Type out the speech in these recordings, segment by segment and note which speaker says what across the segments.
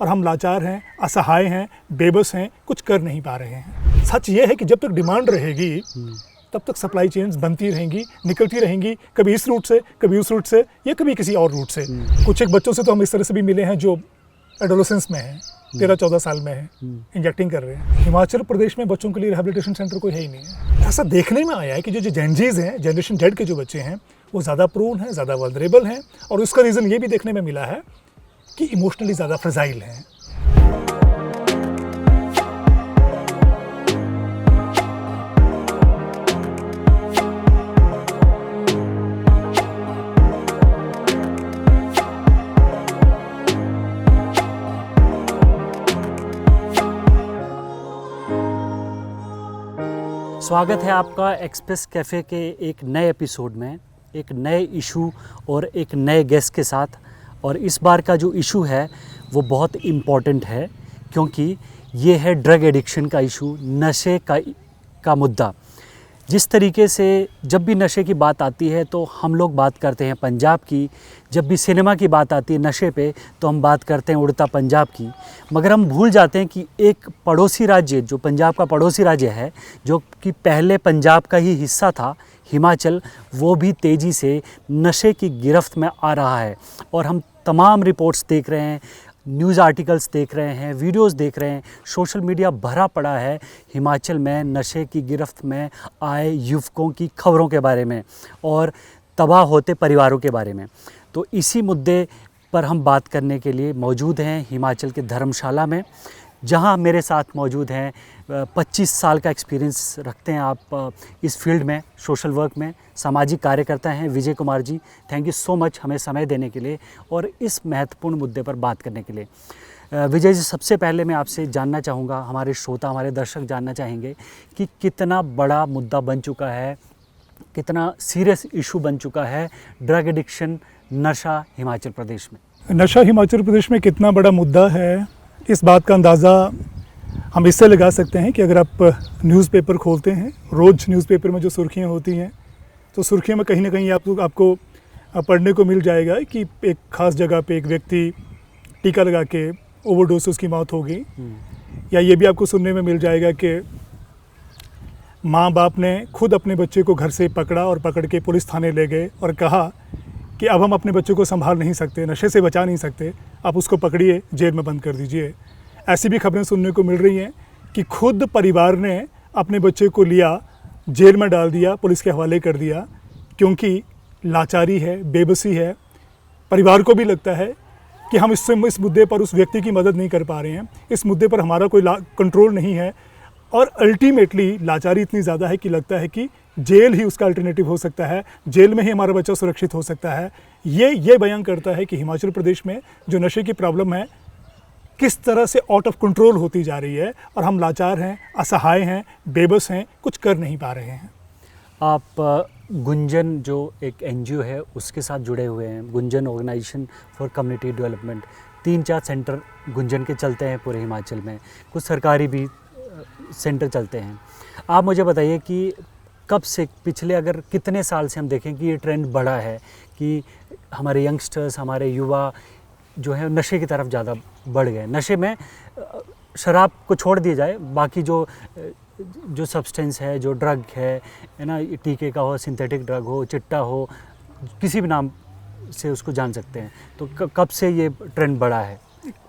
Speaker 1: और हम लाचार हैं, असहाय हैं, बेबस हैं, कुछ कर नहीं पा रहे हैं। सच ये है कि जब तक डिमांड रहेगी तब तक सप्लाई चेन्स बनती रहेंगी, निकलती रहेंगी, कभी इस रूट से, कभी उस रूट से, या कभी किसी और रूट से। कुछ एक बच्चों से तो हम इस तरह से भी मिले हैं जो एडोलेसेंस में हैं, 13-14 साल में हैं, इंजेक्टिंग कर रहे हैं। हिमाचल प्रदेश में बच्चों के लिए रिहैबिलिटेशन सेंटर कोई है ही नहीं है। ऐसा देखने में आया है कि जो जेनजीज हैं, जनरेशन जेड के जो बच्चे हैं, वो ज़्यादा प्रोन हैं, ज़्यादा वल्नरेबल हैं, और उसका रीज़न ये भी देखने में मिला है कि इमोशनली ज़्यादा फ्रेजाइल हैं।
Speaker 2: स्वागत है आपका एक्सप्रेस कैफ़े के एक नए एपिसोड में, एक नए इशू और एक नए गेस्ट के साथ। और इस बार का जो इशू है वो बहुत इम्पॉर्टेंट है, क्योंकि ये है ड्रग एडिक्शन का इशू, नशे का मुद्दा। जिस तरीके से जब भी नशे की बात आती है तो हम लोग बात करते हैं पंजाब की, जब भी सिनेमा की बात आती है नशे पे तो हम बात करते हैं उड़ता पंजाब की, मगर हम भूल जाते हैं कि एक पड़ोसी राज्य, जो पंजाब का पड़ोसी राज्य है, जो कि पहले पंजाब का ही हिस्सा था, हिमाचल, वो भी तेज़ी से नशे की गिरफ्त में आ रहा है। और हम तमाम रिपोर्ट्स देख रहे हैं, न्यूज़ आर्टिकल्स देख रहे हैं, वीडियोस देख रहे हैं, सोशल मीडिया भरा पड़ा है हिमाचल में नशे की गिरफ्त में आए युवकों की खबरों के बारे में और तबाह होते परिवारों के बारे में। तो इसी मुद्दे पर हम बात करने के लिए मौजूद हैं हिमाचल के धर्मशाला में, जहां मेरे साथ मौजूद हैं 25 साल का एक्सपीरियंस रखते हैं आप इस फील्ड में, सोशल वर्क में, सामाजिक कार्यकर्ता हैं Vijay Kumar ji. Thank you so much हमें समय देने के लिए और इस महत्वपूर्ण मुद्दे पर बात करने के लिए। विजय जी, सबसे पहले मैं आपसे जानना चाहूँगा, हमारे श्रोता, हमारे दर्शक जानना चाहेंगे कि कितना बड़ा मुद्दा बन चुका है, कितना सीरियस इशू बन चुका है ड्रग एडिक्शन, नशा हिमाचल प्रदेश में।
Speaker 1: नशा हिमाचल प्रदेश में कितना बड़ा मुद्दा है, इस बात का अंदाज़ा हम इससे लगा सकते हैं कि अगर आप न्यूज़पेपर खोलते हैं, रोज़ न्यूज़पेपर में जो सुर्खियां होती हैं, तो सुर्खियों में कहीं ना कहीं आपको पढ़ने को मिल जाएगा कि एक ख़ास जगह पे एक व्यक्ति टीका लगा के ओवरडोज से उसकी मौत हो गई। या ये भी आपको सुनने में मिल जाएगा कि माँ बाप ने खुद अपने बच्चे को घर से पकड़ा और पकड़ के पुलिस थाने ले गए और कहा कि अब हम अपने बच्चे को संभाल नहीं सकते, नशे से बचा नहीं सकते, आप उसको पकड़िए, जेल में बंद कर दीजिए। ऐसी भी खबरें सुनने को मिल रही हैं कि खुद परिवार ने अपने बच्चे को लिया, जेल में डाल दिया, पुलिस के हवाले कर दिया, क्योंकि लाचारी है, बेबसी है। परिवार को भी लगता है कि हम इस मुद्दे पर उस व्यक्ति की मदद नहीं कर पा रहे हैं, इस मुद्दे पर हमारा कोई कंट्रोल नहीं है, और अल्टीमेटली लाचारी इतनी ज़्यादा है कि लगता है कि जेल ही उसका अल्टरनेटिव हो सकता है, जेल में ही हमारा बच्चा सुरक्षित हो सकता है। ये बयान करता है कि हिमाचल प्रदेश में जो नशे की प्रॉब्लम है किस तरह से आउट ऑफ कंट्रोल होती जा रही है, और हम लाचार हैं, असहाय हैं, बेबस हैं, कुछ कर नहीं पा रहे हैं।
Speaker 2: आप गुंजन जो एक NGO है उसके साथ जुड़े हुए हैं, Gunjan organisation for community development. 3-4 centre Gunjan के चलते हैं पूरे हिमाचल में, कुछ सरकारी भी सेंटर चलते हैं। आप मुझे बताइए कि कब से, पिछले अगर कितने साल से हम देखें कि ये ट्रेंड बढ़ा है कि हमारे यंगस्टर्स, हमारे युवा जो है नशे की तरफ ज़्यादा बढ़ गए। नशे में शराब को छोड़ दिया जाए, बाकी जो सब्सटेंस है, जो ड्रग है ना, टीके का हो, सिंथेटिक ड्रग हो, चिट्टा हो, किसी भी नाम से उसको जान सकते हैं। तो कब से ये ट्रेंड बढ़ा है?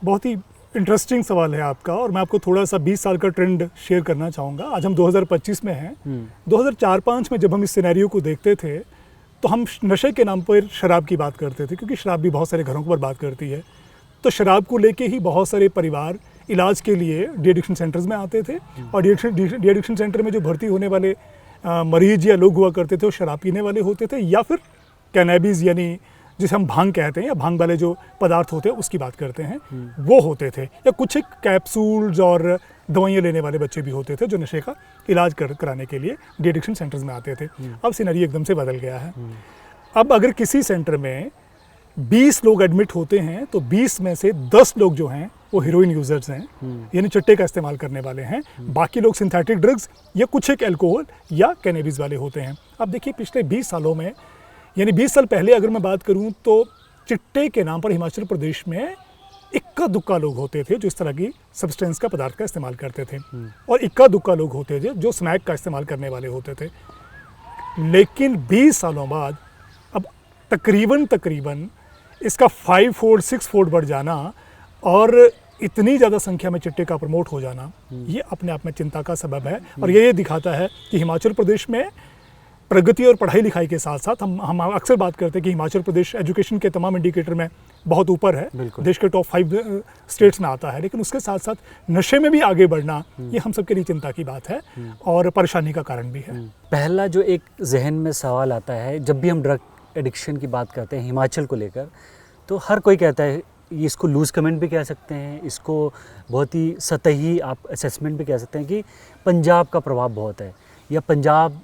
Speaker 1: बहुत ही इंटरेस्टिंग सवाल है आपका, और मैं आपको थोड़ा सा 20 साल का ट्रेंड शेयर करना चाहूँगा। आज हम 2025 में हैं। 2004-05 में जब हम इस सिनेरियो को देखते थे तो हम नशे के नाम पर शराब की बात करते थे, क्योंकि शराब भी बहुत सारे घरों पर बात करती है। तो शराब को लेके ही बहुत सारे परिवार इलाज के लिए डी एडिक्शन सेंटर्स में आते थे, और डी एडिक्शन सेंटर में जो भर्ती होने वाले मरीज या लोग हुआ करते थे वो शराब पीने वाले होते थे, या फिर कैनैबिस यानी जिसे हम भांग कहते हैं, या भांग वाले जो पदार्थ होते हैं उसकी बात करते हैं, वो होते थे। या कुछ एक कैप्सूल्स और दवाइयाँ लेने वाले बच्चे भी होते थे जो नशे का इलाज कराने के लिए डी एडिक्शन सेंटर्स में आते थे। अब सिनेरियो एकदम से बदल गया है। अब अगर किसी सेंटर में 20 लोग एडमिट होते हैं तो 20 में से 10 लोग जो हैं वो हीरोइन यूजर्स हैं, यानी चट्टे का इस्तेमाल करने वाले हैं। बाकी लोग सिंथेटिक ड्रग्स या कुछ एक अल्कोहल या कैनैबिस वाले होते हैं। अब देखिए, पिछले 20 सालों में, यानी 20 साल पहले अगर मैं बात करूं तो चिट्टे के नाम पर हिमाचल प्रदेश में इक्का दुक्का लोग होते थे जो इस तरह की सब्सटेंस का पदार्थ का इस्तेमाल करते थे, और इक्का दुक्का लोग होते थे जो स्नैक का इस्तेमाल करने वाले होते थे। लेकिन 20 सालों बाद अब तकरीबन इसका 5 फोल्ड 6 फोल्ड बढ़ जाना और इतनी ज़्यादा संख्या में चिट्टे का प्रमोट हो जाना, ये अपने आप में चिंता का सबब है। और ये दिखाता है कि हिमाचल प्रदेश में प्रगति और पढ़ाई लिखाई के साथ साथ हम अक्सर बात करते हैं कि हिमाचल प्रदेश एजुकेशन के तमाम इंडिकेटर में बहुत ऊपर है, देश के टॉप 5 स्टेट्स में आता है, लेकिन उसके साथ साथ नशे में भी आगे बढ़ना ये हम सबके लिए चिंता की बात है और परेशानी का कारण भी है।
Speaker 2: पहला जो एक जहन में सवाल आता है जब भी हम ड्रग एडिक्शन की बात करते हैं हिमाचल को लेकर, तो हर कोई कहता है, इसको लूज़ कमेंट भी कह सकते हैं, इसको बहुत ही सतही आप असेसमेंट भी कह सकते हैं कि पंजाब का प्रभाव बहुत है, या पंजाब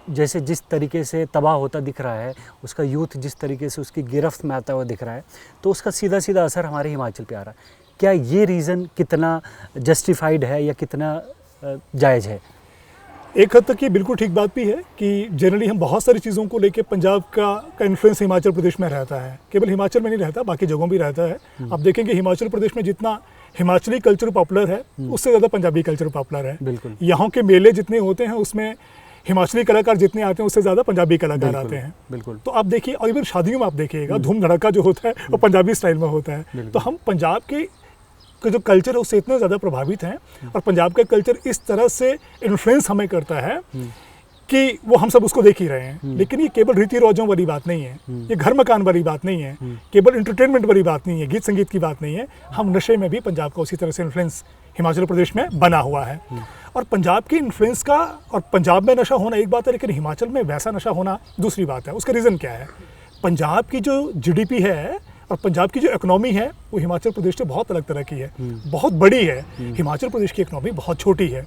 Speaker 2: जैसे जिस तरीके से तबाह होता दिख रहा है, उसका यूथ जिस तरीके से उसकी गिरफ्त में आता हुआ दिख रहा है, तो उसका सीधा सीधा असर हमारे हिमाचल पे आ रहा है। क्या ये रीज़न कितना जस्टिफाइड है या कितना जायज़ है?
Speaker 1: एक हद तक ये बिल्कुल ठीक बात भी है कि जनरली हम बहुत सारी चीज़ों को लेके पंजाब का इन्फ्लुएंस हिमाचल प्रदेश में रहता है, केवल हिमाचल में नहीं रहता, बाकी जगहों भी रहता है। आप देखेंगे हिमाचल प्रदेश में जितना हिमाचली कल्चर पॉपुलर है उससे ज़्यादा पंजाबी कल्चर पॉपुलर है।
Speaker 2: बिल्कुल।
Speaker 1: यहाँ के मेले जितने होते हैं उसमें हिमाचली कलाकार जितने आते हैं उससे ज़्यादा पंजाबी कलाकार आते हैं।
Speaker 2: बिल्कुल।
Speaker 1: तो आप देखिए, और इवन शादियों में आप देखिएगा धूम धड़का जो होता है वो पंजाबी स्टाइल में होता है। तो हम पंजाब के जो कल्चर है उससे इतने ज़्यादा प्रभावित हैं और पंजाब का कल्चर इस तरह से इन्फ्लुएंस हमें करता है कि वो हम सब उसको देख ही रहे हैं। लेकिन ये केवल रीति रिवाजों वाली बात नहीं है, ये घर मकान वाली बात नहीं है, केवल इंटरटेनमेंट वाली बात नहीं है, गीत संगीत की बात नहीं है। हम नशे में भी पंजाब का उसी तरह से इन्फ्लुएंस हिमाचल प्रदेश में बना हुआ है। और पंजाब के इन्फ्लुएंस का, और पंजाब में नशा होना एक बात है, लेकिन हिमाचल में वैसा नशा होना दूसरी बात है। उसका रीज़न क्या है? पंजाब की जो GDP है और पंजाब की जो इकोनॉमी है वो हिमाचल प्रदेश से बहुत अलग तरह की है, बहुत बड़ी है। हिमाचल प्रदेश की इकोनॉमी बहुत छोटी है।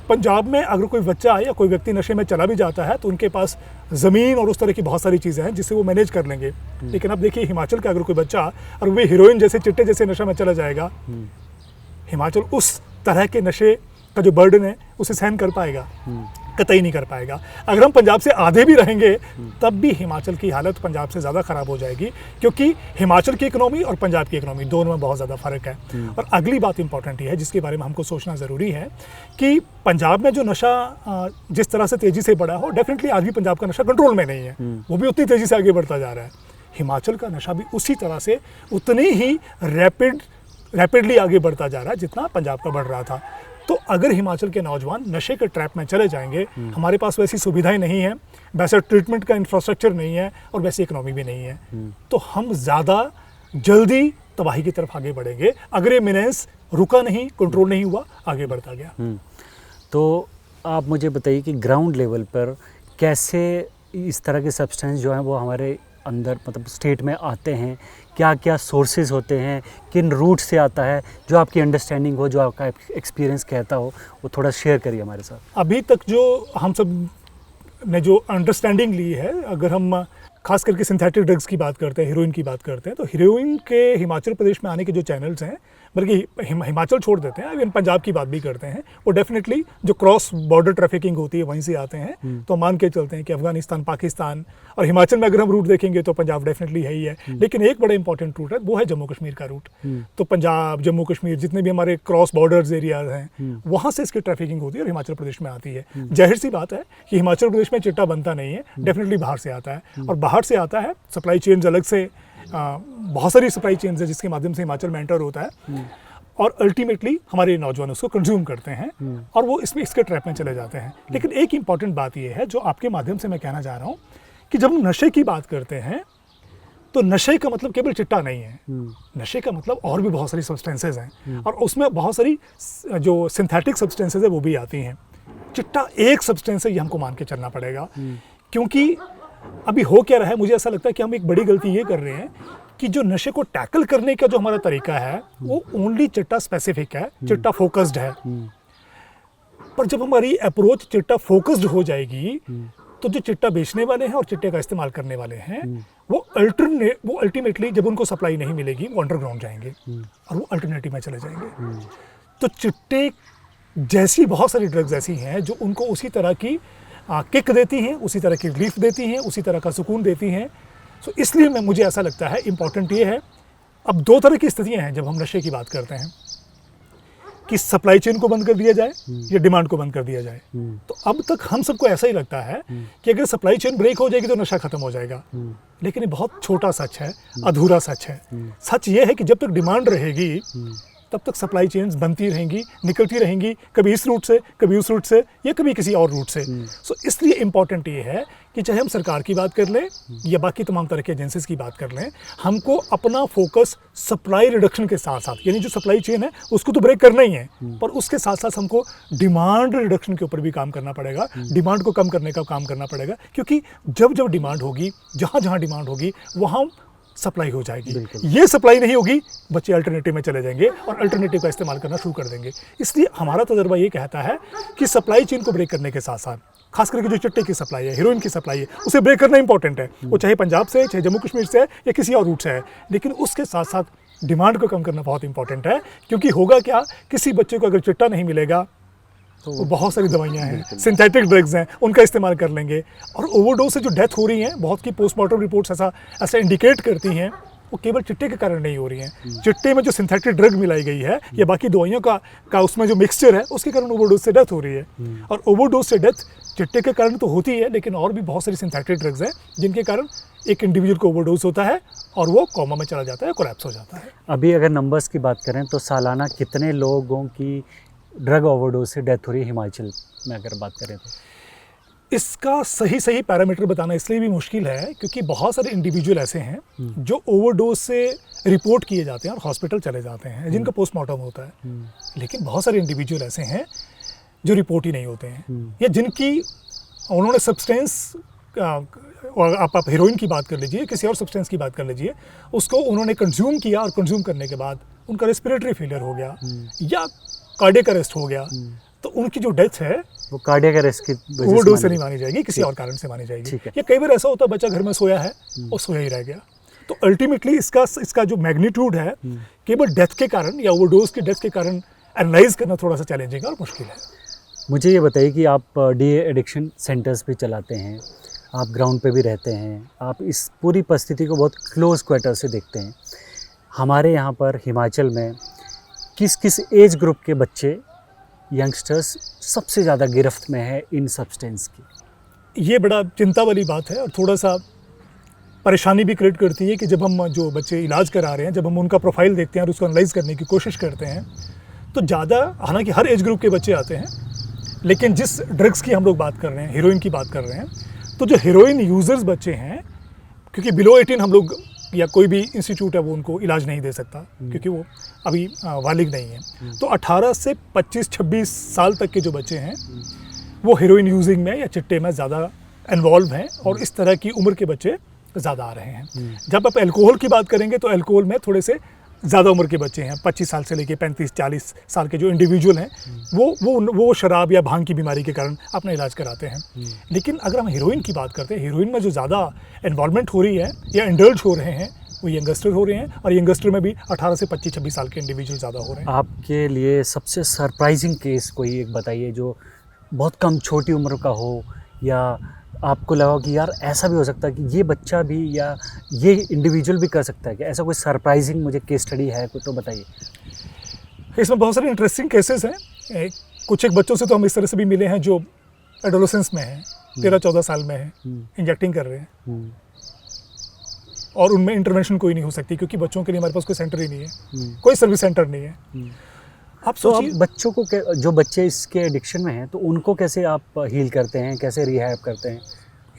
Speaker 1: पंजाब में अगर कोई बच्चा या कोई व्यक्ति नशे में चला भी जाता है तो उनके पास ज़मीन और उस तरह की बहुत सारी चीज़ें हैं जिससे वो मैनेज कर लेंगे। लेकिन अब देखिए, हिमाचल का अगर कोई बच्चा और वे हीरोइन जैसे चिट्टे जैसे नशे में चला जाएगा, हिमाचल उस तरह के नशे का जो बर्डन है उसे सहन कर पाएगा? कतई नहीं कर पाएगा। अगर हम पंजाब से आधे भी रहेंगे तब भी हिमाचल की हालत पंजाब से ज़्यादा ख़राब हो जाएगी, क्योंकि हिमाचल की इकोनॉमी और पंजाब की इकोनॉमी दोनों में बहुत ज़्यादा फ़र्क है। और अगली बात इंपॉर्टेंट है जिसके बारे में हमको सोचना ज़रूरी है कि पंजाब में जो नशा जिस तरह से तेज़ी से बढ़ा हो, डेफिनेटली आज भी पंजाब का नशा कंट्रोल में नहीं है, वो भी उतनी तेज़ी से आगे बढ़ता जा रहा है। हिमाचल का नशा भी उसी तरह से उतनी ही रैपिडली आगे बढ़ता जा रहा है जितना पंजाब का बढ़ रहा था। तो अगर हिमाचल के नौजवान नशे के ट्रैप में चले जाएंगे, हमारे पास वैसी सुविधाएं नहीं है, वैसा ट्रीटमेंट का इंफ्रास्ट्रक्चर नहीं है और वैसी इकोनॉमी भी नहीं है, तो हम ज़्यादा जल्दी तबाही की तरफ आगे बढ़ेंगे अगर ये मीनेंस रुका नहीं, कंट्रोल नहीं हुआ, आगे बढ़ता गया।
Speaker 2: तो आप मुझे बताइए कि ग्राउंड लेवल पर कैसे इस तरह के सब्सटेंस जो हैं वो हमारे अंदर मतलब स्टेट में आते हैं, क्या क्या सोर्सेज होते हैं, किन रूट से आता है, जो आपकी अंडरस्टैंडिंग हो, जो आपका एक्सपीरियंस कहता हो, वो थोड़ा शेयर करिए हमारे साथ।
Speaker 1: अभी तक जो हम सब ने जो अंडरस्टैंडिंग ली है, अगर हम खास करके सिंथेटिक ड्रग्स की बात करते हैं, हीरोइन की बात करते हैं, तो हीरोइन के हिमाचल प्रदेश में आने के जो चैनल्स हैं, बल्कि हिमाचल छोड़ देते हैं, अभी पंजाब की बात भी करते हैं, वो डेफिनेटली जो क्रॉस बॉर्डर ट्रैफिकिंग होती है वहीं से आते हैं। तो मान के चलते हैं कि अफगानिस्तान, पाकिस्तान, और हिमाचल में अगर हम रूट देखेंगे तो पंजाब डेफिनेटली है ही है। लेकिन एक बड़ा इंपॉर्टेंट रूट है, वो है जम्मू कश्मीर का रूट। तो पंजाब, जम्मू कश्मीर, जितने भी हमारे क्रॉस बॉर्डर्स एरियाज हैं, वहाँ से इसकी ट्रैफिकिंग होती है और हिमाचल प्रदेश में आती है। जाहिर सी बात है कि हिमाचल प्रदेश में चिट्टा बनता नहीं है, डेफिनेटली बाहर से आता है, और बाहर से आता है सप्लाई चेन्स अलग से, बहुत सारी सप्लाई चेन्स है जिसके माध्यम से हिमाचल में एंटर होता है, और अल्टीमेटली हमारे नौजवान उसको कंज्यूम करते हैं और वो इसके ट्रैप में चले जाते हैं। लेकिन एक इंपॉर्टेंट बात ये है जो आपके माध्यम से मैं कहना चाह रहा हूँ कि जब हम नशे की बात करते हैं तो नशे का मतलब केवल चिट्टा नहीं है, नशे का मतलब और भी बहुत सारी सब्सटेंसेज हैं, और उसमें बहुत सारी जो सिंथेटिक सब्सटेंसेज है वो भी आती हैं। चिट्टा एक सब्सटेंस है, ये हमको मान के चलना पड़ेगा, क्योंकि अभी हो क्या रहा है, मुझे ऐसा लगता है कि हम एक बड़ी गलती ये कर रहे हैं कि जो नशे को टैकल करने का जो हमारा तरीका है वो ओनली चिट्टा स्पेसिफिक है, चिट्टा फोकस्ड है। पर जब हमारी अप्रोच चिट्टा फोकस्ड हो जाएगी तो जो चिट्टा बेचने वाले हैं और चिट्टे का इस्तेमाल करने वाले हैं वो अल्टीमेटली जब उनको सप्लाई नहीं मिलेगी वो अंडरग्राउंड जाएंगे और वो अल्टरनेटिव में चले जाएंगे। तो चिट्टे जैसी बहुत सारी ड्रग्स ऐसी हैं जो उनको उसी तरह की किक देती हैं, उसी तरह की रिलीफ देती हैं, उसी तरह का सुकून देती हैं। सो इसलिए मुझे ऐसा लगता है इम्पॉर्टेंट ये है अब दो तरह की स्थितियां हैं जब हम नशे की बात करते हैं, कि सप्लाई चेन को बंद कर दिया जाए या डिमांड को बंद कर दिया जाए। तो अब तक हम सबको ऐसा ही लगता है कि अगर सप्लाई चेन ब्रेक हो जाएगी तो नशा खत्म हो जाएगा, लेकिन ये बहुत छोटा सच है, अधूरा सच है। सच ये है कि जब तक डिमांड रहेगी तब तक सप्लाई चेन्स बनती रहेंगी, निकलती रहेंगी, कभी इस रूट से, कभी उस रूट से, या कभी किसी और रूट से। सो इसलिए इम्पॉर्टेंट ये है कि चाहे हम सरकार की बात कर लें या बाकी तमाम तरह के एजेंसीज की बात कर लें, हमको अपना फोकस सप्लाई रिडक्शन के साथ साथ, यानी जो सप्लाई चेन है उसको तो ब्रेक करना ही है, पर उसके साथ साथ हमको डिमांड रिडक्शन के ऊपर भी काम करना पड़ेगा, डिमांड को कम करने का काम करना पड़ेगा। क्योंकि जब जब डिमांड होगी, जहाँ जहाँ डिमांड होगी वहाँ सप्लाई हो जाएगी। ये सप्लाई नहीं होगी, बच्चे अल्टरनेटिव में चले जाएंगे और अल्टरनेटिव का इस्तेमाल करना शुरू कर देंगे। इसलिए हमारा तजर्बा ये कहता है कि सप्लाई चेन को ब्रेक करने के साथ साथ, खास करके जो चिट्टे की सप्लाई है, हीरोइन की सप्लाई है, उसे ब्रेक करना इंपॉर्टेंट है। वो चाहे पंजाब से है, चाहे जम्मू कश्मीर से है, या किसी और रूट से है, लेकिन उसके साथ साथ डिमांड को कम करना बहुत इंपॉर्टेंट है। क्योंकि होगा क्या, किसी बच्चे को अगर चिट्टा नहीं मिलेगा तो बहुत सारी दवाइयाँ हैं, सिंथेटिक ड्रग्स हैं, उनका इस्तेमाल कर लेंगे। और ओवरडोज से जो डेथ हो रही हैं, बहुत की पोस्टमार्टम रिपोर्ट्स ऐसा इंडिकेट करती हैं, वो केवल चिट्टे के कारण नहीं हो रही हैं। चिट्टे में जो सिंथेटिक ड्रग मिलाई गई है या बाकी दवाइयों का उसमें जो मिक्सचर है, उसके कारण ओवरडोज से डेथ हो रही है। और ओवरडोज से डेथ चिट्टे के कारण तो होती है, लेकिन और भी बहुत सारी सिंथेटिक ड्रग्स हैं जिनके कारण एक इंडिविजुअल को ओवरडोज होता है और वो कोमा में चला जाता है, कोलैप्स हो जाता है।
Speaker 2: अभी अगर नंबर्स की बात करें तो सालाना कितने लोगों की ड्रग ओवरडोज से डेथ हो रही है हिमाचल में अगर बात करें तो?
Speaker 1: इसका सही पैरामीटर बताना इसलिए भी मुश्किल है क्योंकि बहुत सारे इंडिविजुअल ऐसे हैं जो ओवरडोज से रिपोर्ट किए जाते हैं और हॉस्पिटल चले जाते हैं, जिनका पोस्टमार्टम होता है। लेकिन बहुत सारे इंडिविजुअल ऐसे हैं जो रिपोर्ट ही नहीं होते हैं, या जिनकी उन्होंने सब्सटेंस, आप हीरोइन की बात कर लीजिए, किसी और सब्सटेंस की बात कर लीजिए, उसको उन्होंने कंज्यूम किया और कंज्यूम करने के बाद उनका रेस्पिरेटरी फेलियर हो गया या कार्डियक अरेस्ट हो गया, तो उनकी जो डेथ है
Speaker 2: वो कार्डियक अरेस्ट की
Speaker 1: ओवरडोज से नहीं मानी जाएगी, किसी और कारण से मानी जाएगी। या कई बार ऐसा होता है बच्चा घर में सोया है और सोया ही रह गया। तो अल्टीमेटली इसका जो मैग्नीट्यूड है केवल डेथ के कारण या ओवरडोज की डेथ के कारण एनालाइज करना थोड़ा सा चैलेंजिंग और मुश्किल है।
Speaker 2: मुझे ये बताइए कि आप डी एडिक्शन सेंटर्स भी चलाते हैं, आप ग्राउंड पे भी रहते हैं, आप इस पूरी परिस्थिति को बहुत क्लोज क्वार्टर से देखते हैं। हमारे यहाँ पर हिमाचल में किस किस एज ग्रुप के बच्चे, यंगस्टर्स सबसे ज़्यादा गिरफ्त में है इन सब्सटेंस की?
Speaker 1: ये बड़ा चिंता वाली बात है और थोड़ा सा परेशानी भी क्रिएट करती है कि जब हम जो बच्चे इलाज करा रहे हैं, जब हम उनका प्रोफाइल देखते हैं और उसको एनालाइज करने की कोशिश करते हैं, तो ज़्यादा, हालांकि हर एज ग्रुप के बच्चे आते हैं, लेकिन जिस ड्रग्स की हम लोग बात कर रहे हैं, हीरोइन की बात कर रहे हैं, तो जो हीरोइन यूज़र्स बच्चे हैं, क्योंकि बिलो 18 हम लोग या कोई भी इंस्टीट्यूट है वो उनको इलाज नहीं दे सकता क्योंकि वो अभी बालिग नहीं है, तो 18 से 25-26 साल तक के जो बच्चे हैं वो हीरोइन यूजिंग में या चिट्टे में ज़्यादा इन्वॉल्व हैं और इस तरह की उम्र के बच्चे ज़्यादा आ रहे हैं। जब आप अल्कोहल की बात करेंगे तो अल्कोहल में थोड़े से ज़्यादा उम्र के बच्चे हैं, 25 साल से लेके 35-40 साल के जो इंडिविजुअल हैं वो शराब या भांग की बीमारी के कारण अपना इलाज कराते हैं। लेकिन अगर हम हीरोइन की बात करते हैं, हीरोइन में जो ज़्यादा इन्वॉल्वमेंट हो रही है या इंडल्ज हो रहे हैं वो यंगस्टर हो रहे हैं, और यंगस्टर में भी 18 से 25-26 साल के इंडिविजुअल ज़्यादा हो रहे हैं।
Speaker 2: आपके लिए सबसे सरप्राइजिंग केस कोई एक बताइए जो बहुत कम छोटी उम्र का हो, या आपको लगा कि यार ऐसा भी हो सकता है कि ये बच्चा भी या ये इंडिविजुअल भी कर सकता है, कि ऐसा कोई सरप्राइजिंग मुझे केस स्टडी है कोई तो बताइए।
Speaker 1: इसमें बहुत सारे इंटरेस्टिंग केसेस हैं। कुछ एक बच्चों से तो हम इस तरह से भी मिले हैं जो एडोलेसेंस में हैं, 13-14 साल में हैं, इंजेक्टिंग कर रहे हैं और उनमें इंटरवेंशन कोई नहीं हो सकती क्योंकि बच्चों के लिए हमारे पास कोई सेंटर ही नहीं है, कोई सर्विस सेंटर नहीं है। आप सोचिए
Speaker 2: बच्चों को, जो बच्चे इसके एडिक्शन में हैं तो उनको कैसे आप हील करते हैं, कैसे रिहैब करते हैं?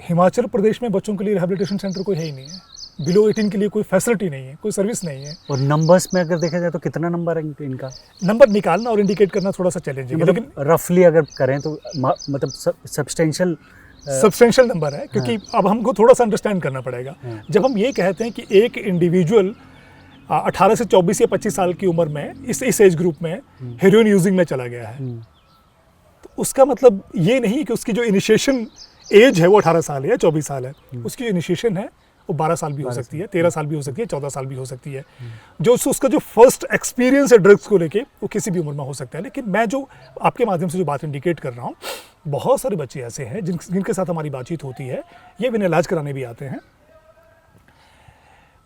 Speaker 1: हिमाचल प्रदेश में बच्चों के लिए रिहैबिलिटेशन सेंटर कोई है ही नहीं है, बिलो 18 के लिए कोई फैसिलिटी नहीं है, कोई सर्विस नहीं है।
Speaker 2: और नंबर्स में अगर देखा जाए तो कितना नंबर है इनका?
Speaker 1: नंबर निकालना और इंडिकेट करना थोड़ा सा चैलेंजिंग है, लेकिन
Speaker 2: रफली अगर करें तो मतलब
Speaker 1: सब्सटेंशियल नंबर है, क्योंकि अब हमको थोड़ा सा अंडरस्टैंड करना पड़ेगा। जब हम ये कहते हैं कि एक इंडिविजुअल 18 से 24 या 25 साल की उम्र में इस एज ग्रुप में हेरोइन यूजिंग में चला गया है, तो उसका मतलब ये नहीं कि उसकी जो इनिशिएशन एज है वो 18 साल है या 24 साल है। उसकी जो इनिशिएशन है वो 12 साल भी हो सकती है, 13 साल भी हो सकती है, 14 साल भी हो सकती है। जो उसका जो फर्स्ट एक्सपीरियंस है ड्रग्स को लेके वो किसी भी उम्र में हो सकता है। लेकिन मैं जो आपके माध्यम से जो बात इंडिकेट कर रहा हूँ, बहुत सारे बच्चे ऐसे हैं जिनके साथ हमारी बातचीत होती है, ये बिना इलाज कराने भी आते हैं।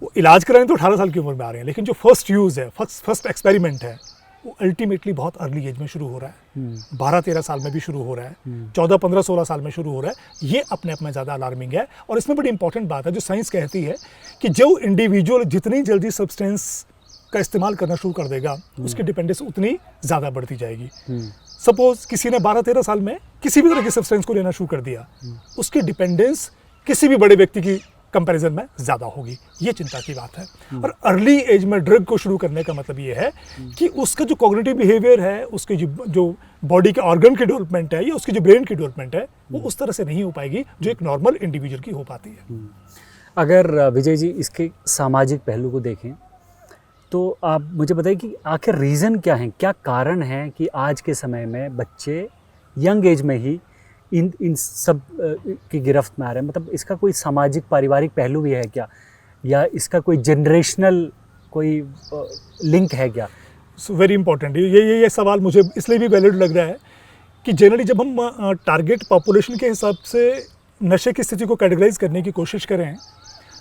Speaker 1: वो इलाज कराने तो 18 साल की उम्र में आ रहे हैं, लेकिन जो फर्स्ट यूज़ है, फर्स्ट एक्सपेरिमेंट है, वो अल्टीमेटली बहुत अर्ली एज में शुरू हो रहा है। 12-13 साल में भी शुरू हो रहा है, 14-15-16 साल में शुरू हो रहा है। ये अपने आप में ज़्यादा अलार्मिंग है। और इसमें बड़ी इंपॉर्टेंट बात है जो साइंस कहती है कि जो इंडिविजुअल जितनी जल्दी सब्सटेंस का इस्तेमाल करना शुरू कर देगा, उसकी डिपेंडेंस उतनी ज़्यादा बढ़ती जाएगी। सपोज किसी ने 12-13 साल में किसी भी तरह की सब्सटेंस को लेना शुरू कर दिया, उसकी डिपेंडेंस किसी भी बड़े व्यक्ति की कंपैरिजन में ज़्यादा होगी। ये चिंता की बात है। और अर्ली एज में ड्रग को शुरू करने का मतलब ये है कि उसका जो कॉग्निटिव बिहेवियर है, उसके जो बॉडी के ऑर्गन की डेवलपमेंट है या उसकी जो ब्रेन की डेवलपमेंट है, वो उस तरह से नहीं हो पाएगी जो एक नॉर्मल इंडिविजुअल की हो पाती है।
Speaker 2: अगर विजय जी इसके सामाजिक पहलू को देखें तो आप मुझे बताइए कि आखिर रीज़न क्या है, क्या कारण है कि आज के समय में बच्चे यंग एज में ही इन सब की गिरफ्त में आ रहे हैं? मतलब इसका कोई सामाजिक पारिवारिक पहलू भी है क्या, या इसका कोई जनरेशनल कोई लिंक है क्या?
Speaker 1: Very important. ये सवाल मुझे इसलिए भी वैलिड लग रहा है कि जनरली जब हम टारगेट पॉपुलेशन के हिसाब से नशे की स्थिति को कैटेगराइज करने की कोशिश करें,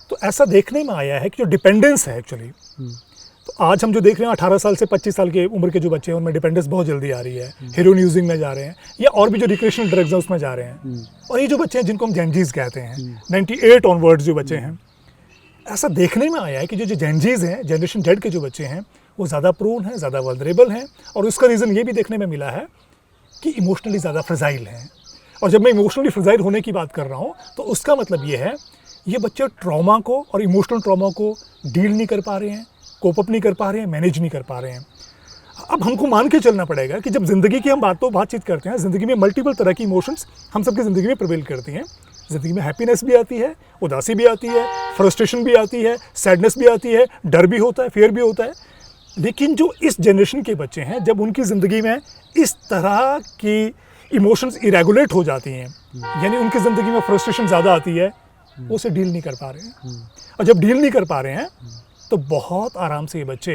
Speaker 1: तो ऐसा देखने में आया है कि जो डिपेंडेंस है एक्चुअली, तो आज हम जो देख रहे हैं 18 साल से 25 साल की उम्र के जो बच्चे हैं उनमें डिपेंडेंस बहुत जल्दी आ रही है। हेरोइन यूजिंग में जा रहे हैं या और भी जो रिक्रिएशनल ड्रग्स हैं उसमें जा रहे हैं। और ये जो बच्चे हैं जिनको हम जेनजीज कहते हैं, 98 ऑनवर्ड्स जो बच्चे हैं, ऐसा देखने में आया है कि जो जेनजीज हैं, जनरेशन जेड के जो बच्चे हैं, वो ज़्यादा प्रोन हैं, ज़्यादा वल्नरेबल हैं। और उसका रीज़न ये भी देखने में मिला है कि इमोशनली ज़्यादा फ्रेजाइल हैं। और जब मैं इमोशनली फ्रेजाइल होने की बात कर रहा हूँ, तो उसका मतलब ये है ये बच्चे ट्रॉमा को और इमोशनल ट्रॉमा को डील नहीं कर पा रहे हैं, कोप अप नहीं कर पा रहे हैं, मैनेज नहीं कर पा रहे हैं। अब हमको मान के चलना पड़ेगा कि जब ज़िंदगी की हम बातचीत करते हैं, ज़िंदगी में मल्टीपल तरह की इमोशंस हम सबकी ज़िंदगी में प्रिवेल करती हैं। ज़िंदगी में हैप्पीनेस भी आती है, उदासी भी आती है, फ्रस्ट्रेशन भी आती है, सैडनेस भी आती है, डर भी होता है, फियर भी होता है। लेकिन जो इस जनरेशन के बच्चे हैं, जब उनकी ज़िंदगी में इस तरह की इमोशंस इरेगुलेट हो जाती हैं, यानी उनकी ज़िंदगी में फ्रस्ट्रेशन ज़्यादा आती है, वो उसे डील नहीं कर पा रहे हैं। और जब डील नहीं कर पा रहे हैं तो बहुत आराम से ये बच्चे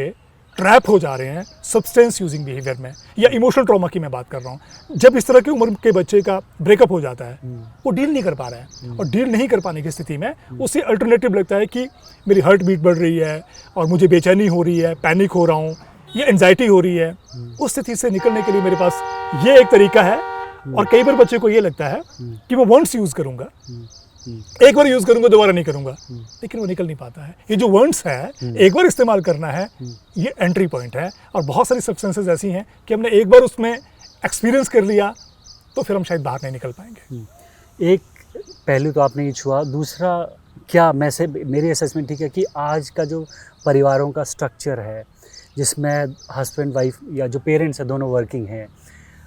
Speaker 1: ट्रैप हो जा रहे हैं सब्सटेंस यूजिंग बिहेवियर में, या इमोशनल ट्रॉमा की मैं बात कर रहा हूँ। जब इस तरह की उम्र के बच्चे का ब्रेकअप हो जाता है, वो डील नहीं कर पा रहा है, और डील नहीं कर पाने की स्थिति में उसे अल्टरनेटिव लगता है कि मेरी हार्ट बीट बढ़ रही है और मुझे बेचैनी हो रही है, पैनिक हो रहा हूँ, या एंजाइटी हो रही है। उस स्थिति से निकलने के लिए मेरे पास ये एक तरीका है। और कई बार बच्चे को ये लगता है कि मैं वंस यूज़ करूँगा, एक बार यूज़ करूँगा, दोबारा नहीं करूँगा, लेकिन वो निकल नहीं पाता है। ये जो वर्ड्स है, एक बार इस्तेमाल करना है, ये एंट्री पॉइंट है। और बहुत सारी सब्सटेंसेस ऐसी हैं कि हमने एक बार उसमें एक्सपीरियंस कर लिया तो फिर हम शायद बाहर नहीं निकल पाएंगे।
Speaker 2: एक पहलू तो आपने ये छुआ, दूसरा क्या मेरी असेसमेंट ठीक है कि आज का जो परिवारों का स्ट्रक्चर है, जिसमें हस्बैंड वाइफ या जो पेरेंट्स हैं दोनों वर्किंग हैं,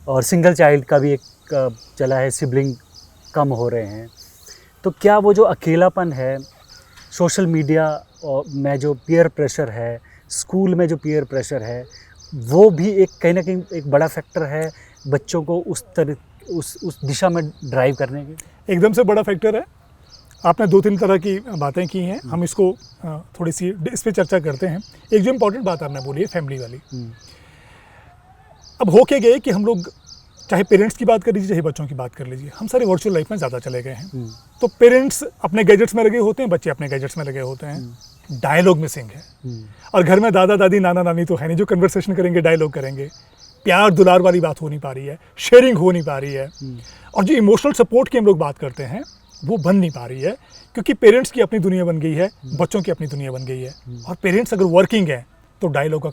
Speaker 2: और सिंगल चाइल्ड का भी एक चला है, सिबलिंग कम हो रहे हैं, तो क्या वो जो अकेलापन है, सोशल मीडिया में जो पीयर प्रेशर है, स्कूल में जो पीयर प्रेशर है, वो भी एक कहीं ना कहीं एक बड़ा फैक्टर है बच्चों को उस दिशा में ड्राइव करने के?
Speaker 1: एकदम से बड़ा फैक्टर है। आपने 2-3 तरह की बातें की हैं, हम इसको थोड़ी सी इस पर चर्चा करते हैं। एक जो इम्पोर्टेंट बात आपने बोली है फैमिली वाली। अब हो के गए कि हम लोग चाहे पेरेंट्स की बात कर लीजिए, चाहे बच्चों की बात कर लीजिए, हम सारे वर्चुअल लाइफ में ज़्यादा चले गए हैं। तो पेरेंट्स अपने गैजेट्स में लगे होते हैं, बच्चे अपने गैजेट्स में लगे होते हैं। डायलॉग मिसिंग है। और घर में दादा दादी नाना नानी तो है नहीं जो कन्वर्सेशन करेंगे, डायलॉग करेंगे। प्यार दुलार वाली बात हो नहीं पा रही है, शेयरिंग हो नहीं पा रही है, और जो इमोशनल सपोर्ट की हम लोग बात करते हैं वो बन नहीं पा रही है, क्योंकि पेरेंट्स की अपनी दुनिया बन गई है, बच्चों की अपनी दुनिया बन गई है। और पेरेंट्स अगर वर्किंग है तो डायलॉग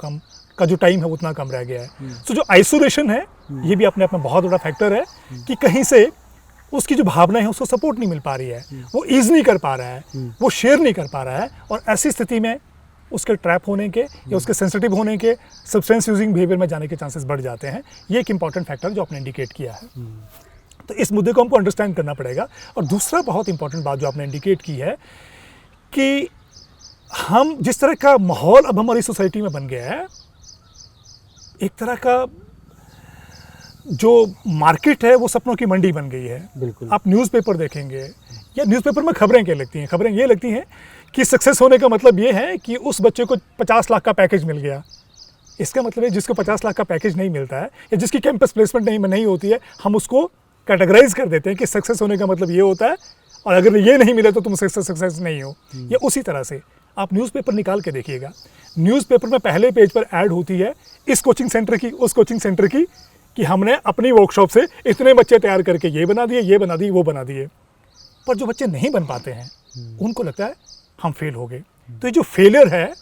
Speaker 1: का जो टाइम है उतना कम रह गया है। सो जो आइसोलेशन है, ये भी अपने आप में बहुत बड़ा फैक्टर है कि कहीं से उसकी जो भावनाएं हैं उसको सपोर्ट नहीं मिल पा रही है, वो ईज नहीं कर पा रहा है, वो शेयर नहीं कर पा रहा है। और ऐसी स्थिति में उसके ट्रैप होने के या उसके सेंसिटिव होने के, सब्सटेंस यूजिंग बिहेवियर में जाने के चांसेस बढ़ जाते हैं। ये एक इंपॉर्टेंट फैक्टर जो आपने इंडिकेट किया है। तो इस मुद्दे को हमको अंडरस्टैंड करना पड़ेगा। और दूसरा बहुत इंपॉर्टेंट बात जो आपने इंडिकेट की है कि हम जिस तरह का माहौल अब हमारी सोसाइटी में बन गया है, एक तरह का जो मार्केट है वो सपनों की मंडी बन गई है।
Speaker 2: बिल्कुल।
Speaker 1: आप न्यूज़पेपर देखेंगे, या न्यूज़पेपर में खबरें क्या लगती हैं? खबरें ये लगती हैं कि सक्सेस होने का मतलब ये है कि उस बच्चे को 50 लाख का पैकेज मिल गया। इसका मतलब है जिसको 50 लाख का पैकेज नहीं मिलता है या जिसकी कैंपस प्लेसमेंट नहीं होती है, हम उसको कैटेगराइज कर देते हैं कि सक्सेस होने का मतलब ये होता है, और अगर ये नहीं मिला तो तुम सक्सेस नहीं हो। या उसी तरह से आप न्यूज़पेपर निकाल के देखिएगा, न्यूज़पेपर में पहले पेज पर ऐड होती है इस कोचिंग सेंटर की, उस कोचिंग सेंटर की, कि हमने अपनी वर्कशॉप से इतने बच्चे तैयार करके ये बना दिए, ये बना दिए, वो बना दिए। पर जो बच्चे नहीं बन पाते हैं उनको लगता है हम फेल हो गए। तो ये जो फेलियर है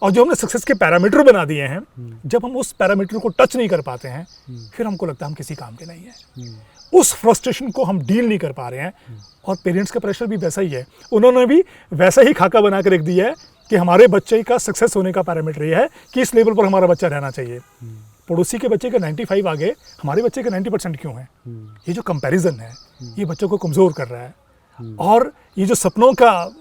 Speaker 1: और जो हमने सक्सेस के पैरामीटर बना दिए हैं, जब हम उस पैरामीटर को टच नहीं कर पाते हैं फिर हमको लगता है हम किसी काम के नहीं हैं। उस फ्रस्ट्रेशन को हम डील नहीं कर पा रहे हैं। और पेरेंट्स का प्रेशर भी वैसा ही है, उन्होंने भी वैसा ही खाका बना के रख दिया है कि हमारे बच्चे का सक्सेस होने का पैरामीटर ये है कि इस लेवल पर हमारा बच्चा रहना चाहिए। पड़ोसी के बच्चे का 95 आ गए, हमारे बच्चे का 90% क्यों है? ये जो कंपैरिजन है ये बच्चों को कमज़ोर कर रहा है। और ये जो सपनों का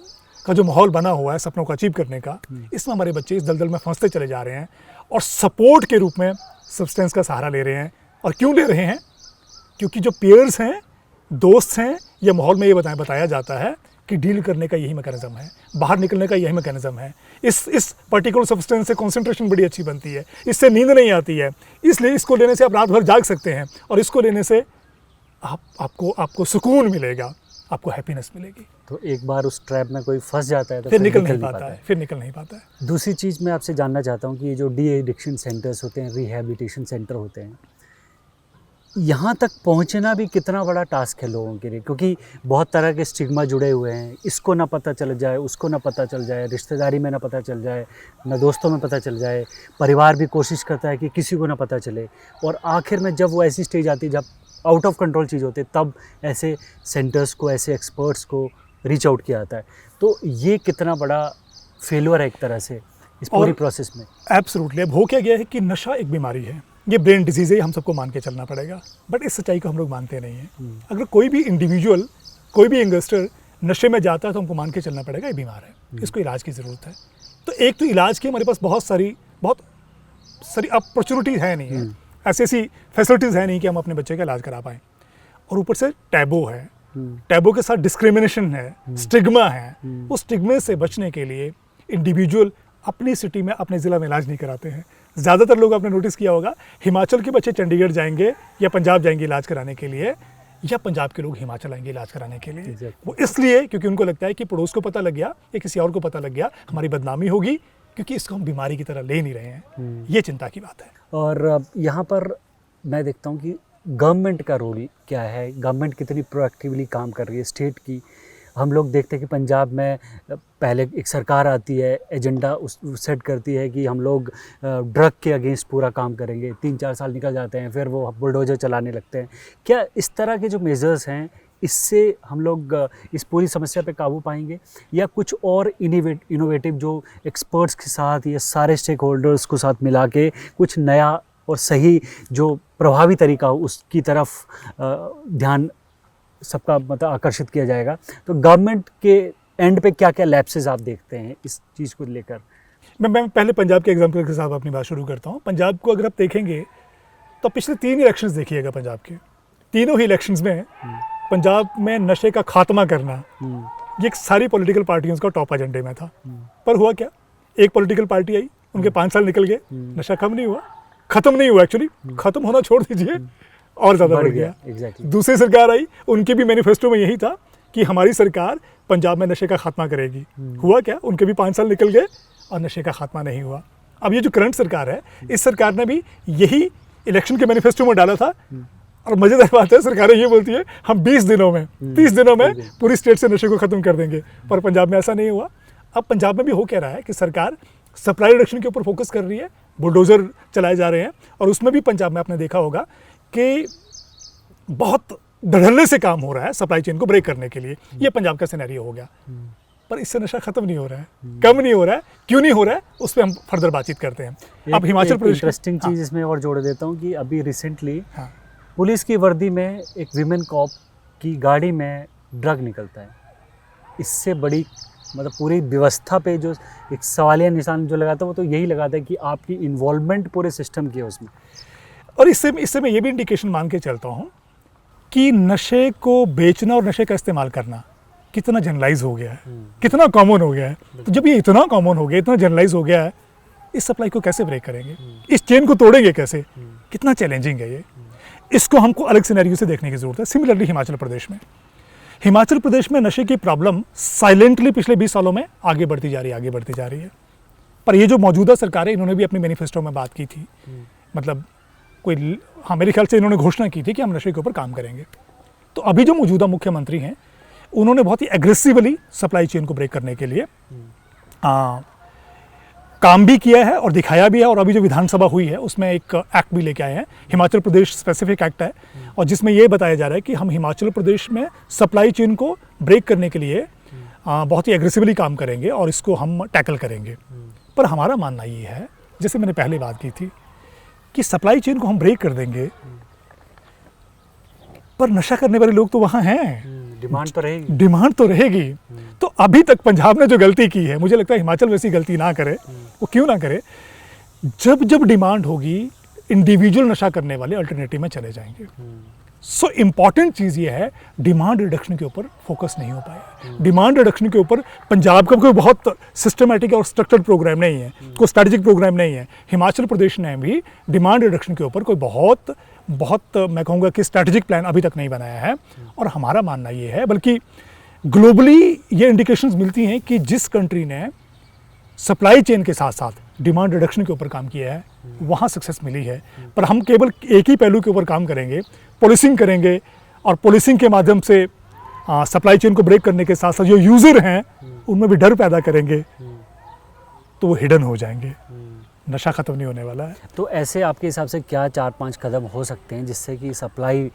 Speaker 1: जो माहौल बना हुआ है सपनों को अचीव करने का, इसमें हमारे बच्चे इस दलदल में फंसते चले जा रहे हैं और सपोर्ट के रूप में सब्सटेंस का सहारा ले रहे हैं। और क्यों ले रहे हैं? क्योंकि जो पेयर्स हैं, दोस्त हैं, ये माहौल में ये बताया जाता है कि डील करने का यही मैकेनिज्म है, बाहर निकलने का यही मैकेनिज्म है। इस पर्टिकुलर सब्सटेंस से कंसंट्रेशन बड़ी अच्छी बनती है, इससे नींद नहीं आती है, इसलिए इसको लेने से आप रात भर जाग सकते हैं और इसको लेने से आपको सुकून मिलेगा, आपको हैप्पीनेस मिलेगी।
Speaker 2: तो एक बार उस ट्रैप में कोई फंस जाता है तो
Speaker 1: फिर निकल नहीं पाता है।
Speaker 2: दूसरी चीज़ मैं आपसे जानना चाहता हूँ कि ये जो डी एडिक्शन सेंटर्स होते हैं, रिहैबिलिटेशन सेंटर होते हैं, यहाँ तक पहुँचना भी कितना बड़ा टास्क है लोगों के लिए, क्योंकि बहुत तरह के स्टिग्मा जुड़े हुए हैं। इसको ना पता चल जाए, उसको ना पता चल जाए, रिश्तेदारी में ना पता चल जाए, ना दोस्तों में पता चल जाए, परिवार भी कोशिश करता है कि किसी को ना पता चले। और आखिर में जब वो ऐसी स्टेज आती है जब आउट ऑफ कंट्रोल चीज़ होती है, तब ऐसे सेंटर्स को, ऐसे एक्सपर्ट्स को रीच आउट किया जाता है। तो ये कितना बड़ा फेलियर है एक तरह से इस पूरी प्रोसेस में।
Speaker 1: एब्सोल्युटली। अब हो क्या गया है कि नशा एक बीमारी है, ये ब्रेन डिजीज़ है, हम सबको मान के चलना पड़ेगा। बट इस सच्चाई को हम लोग मानते नहीं हैं। अगर कोई भी इंडिविजुअल, कोई भी यंगस्टर नशे में जाता है तो हमको मान के चलना पड़ेगा ये बीमार है, इसको इलाज की ज़रूरत है। तो एक तो इलाज की हमारे पास बहुत सारी अपॉर्चुनिटीज़ है नहीं है, ऐसी फैसिलिटीज़ है नहीं कि हम अपने बच्चे का इलाज करा पाएँ। और ऊपर से टैबू है, टैबू के साथ डिस्क्रिमिनेशन है, स्टिग्मा है। उस स्टिग्मे से बचने के लिए इंडिविजुअल अपनी सिटी में, अपने ज़िला में इलाज नहीं कराते हैं। ज़्यादातर लोग आपने नोटिस किया होगा, हिमाचल के बच्चे चंडीगढ़ जाएंगे या पंजाब जाएंगे इलाज कराने के लिए, या पंजाब के लोग हिमाचल आएंगे इलाज कराने के लिए। वो इसलिए क्योंकि उनको लगता है कि पड़ोस को पता लग गया या किसी और को पता लग गया हमारी बदनामी होगी, क्योंकि इसको हम बीमारी की तरह ले नहीं रहे हैं। ये चिंता की बात है।
Speaker 2: और यहाँ पर मैं देखता हूँ कि गवर्नमेंट का रोल क्या है, गवर्नमेंट कितनी प्रोएक्टिवली काम कर रही है। स्टेट की हम लोग देखते हैं कि पंजाब में पहले एक सरकार आती है, एजेंडा उस सेट करती है कि हम लोग ड्रग के अगेंस्ट पूरा काम करेंगे, 3-4 साल निकल जाते हैं, फिर वो बुलडोजर चलाने लगते हैं। क्या इस तरह के जो मेजर्स हैं इससे हम लोग इस पूरी समस्या पे काबू पाएंगे, या कुछ और इनोवेटिव जो एक्सपर्ट्स के साथ या सारे स्टेक होल्डर्स को साथ मिला के कुछ नया और सही जो प्रभावी तरीका हो उसकी तरफ ध्यान सबका मतलब आकर्षित किया जाएगा? तो गवर्नमेंट के एंड पे क्या क्या लैप्सेस आप देखते हैं इस चीज़ को लेकर?
Speaker 1: मैं पहले पंजाब के एग्जाम्पल के साथ अपनी बात शुरू करता हूँ। पंजाब को अगर आप देखेंगे तो पिछले 3 इलेक्शंस देखिएगा पंजाब के, तीनों ही इलेक्शंस में पंजाब में नशे का खात्मा करना ये सारी पॉलिटिकल पार्टियों का टॉप एजेंडे में था। पर हुआ क्या, एक पॉलिटिकल पार्टी आई, उनके 5 साल निकल गए, नशा कम नहीं हुआ, ख़त्म नहीं हुआ, एक्चुअली ख़त्म होना छोड़ दीजिए और ज़्यादा बढ़ गया। दूसरी सरकार आई, उनके भी मैनिफेस्टो में यही था कि हमारी सरकार पंजाब में नशे का खात्मा करेगी। हुआ क्या, उनके भी 5 साल निकल गए और नशे का खात्मा नहीं हुआ। अब ये जो करंट सरकार है, इस सरकार ने भी यही इलेक्शन के मैनिफेस्टो में डाला था। और मज़ेदार बात है, सरकारें ये बोलती है हम 20 दिनों में 30 दिनों में पूरी स्टेट से नशे को ख़त्म कर देंगे, पर पंजाब में ऐसा नहीं हुआ। अब पंजाब में भी हो क्या रहा है कि सरकार सप्लाई रिडक्शन के ऊपर फोकस कर रही है, बुलडोज़र चलाए जा रहे हैं, और उसमें भी पंजाब में आपने देखा होगा कि बहुत धड़ल्ले से काम हो रहा है सप्लाई चेन को ब्रेक करने के लिए। ये पंजाब का सिनेरियो हो गया। पर इससे नशा खत्म नहीं हो रहा है, कम नहीं हो रहा है। क्यों नहीं हो रहा है उस पर हम फर्दर बातचीत करते हैं। अब हिमाचल प्रदेश
Speaker 2: इंटरेस्टिंग चीज़ इसमें और जोड़ देता हूँ कि अभी रिसेंटली पुलिस की वर्दी में एक विमेन कॉप की गाड़ी में ड्रग निकलता है। इससे बड़ी मतलब पूरी व्यवस्था पे जो एक सवालिया निशान जो लगाता है वो तो यही लगाता है कि आपकी इन्वॉल्वमेंट पूरे सिस्टम की है उसमें।
Speaker 1: और इससे मैं ये भी इंडिकेशन मान के चलता हूँ कि नशे को बेचना और नशे का इस्तेमाल करना कितना जनरलाइज हो गया है, कितना कॉमन हो गया है। तो जब ये इतना कॉमन हो गया, इतना जनरलाइज हो गया है, इस सप्लाई को कैसे ब्रेक करेंगे, इस चेन को तोड़ेंगे कैसे? कितना चैलेंजिंग है ये। इसको हमको अलग सिनेरियो से देखने की ज़रूरत है। सिमिलरली हिमाचल प्रदेश में हिमाचल प्रदेश में नशे की प्रॉब्लम साइलेंटली पिछले 20 सालों में आगे बढ़ती जा रही है। पर ये जो मौजूदा सरकार है, इन्होंने भी अपने मैनिफेस्टो में बात की थी, मतलब कोई, हाँ मेरे ख्याल से इन्होंने घोषणा की थी कि हम नशे के ऊपर काम करेंगे। तो अभी जो मौजूदा मुख्यमंत्री हैं, उन्होंने बहुत ही एग्रेसिवली सप्लाई चेन को ब्रेक करने के लिए काम भी किया है और दिखाया भी है। और अभी जो विधानसभा हुई है उसमें एक एक्ट भी लेके आए हैं, हिमाचल प्रदेश स्पेसिफिक एक्ट है, और जिसमें ये बताया जा रहा है कि हम हिमाचल प्रदेश में सप्लाई चेन को ब्रेक करने के लिए बहुत ही एग्रेसिवली काम करेंगे और इसको हम टैकल करेंगे। पर हमारा मानना ये है, जैसे मैंने पहले बात की थी, कि सप्लाई चेन को हम ब्रेक कर देंगे, पर नशा करने वाले लोग तो वहाँ हैं, डिमांड तो रहेगी। तो अभी तक पंजाब ने जो गलती की है, मुझे लगता है हिमाचल वैसी गलती ना करे। वो क्यों ना करे? जब जब डिमांड होगी, इंडिविजुअल नशा करने वाले अल्टरनेटिव में चले जाएंगे। सो इम्पॉर्टेंट चीज़ ये है, डिमांड रिडक्शन के ऊपर फोकस नहीं हो पाया। डिमांड रिडक्शन के ऊपर पंजाब का कोई बहुत सिस्टमैटिक और स्ट्रक्चर्ड प्रोग्राम नहीं है, कोई स्ट्रैटेजिक प्रोग्राम नहीं है। हिमाचल प्रदेश ने भी डिमांड रिडक्शन के ऊपर कोई बहुत मैं कहूँगा कि स्ट्रैटेजिक प्लान अभी तक नहीं बनाया है। और हमारा मानना ये है, बल्कि ग्लोबली ये इंडिकेशंस मिलती हैं कि जिस कंट्री ने सप्लाई चेन के साथ साथ डिमांड रिडक्शन के ऊपर काम किया है, वहाँ सक्सेस मिली है। पर हम केवल एक ही पहलू के ऊपर काम करेंगे, पॉलिसिंग करेंगे, और पॉलिसिंग के माध्यम से सप्लाई चेन को ब्रेक करने के साथ साथ जो यूज़र हैं उनमें भी डर पैदा करेंगे, तो वो हिडन हो जाएंगे, नशा ख़त्म नहीं होने वाला है।
Speaker 2: तो ऐसे आपके हिसाब से क्या 4-5 कदम हो सकते हैं जिससे कि सप्लाई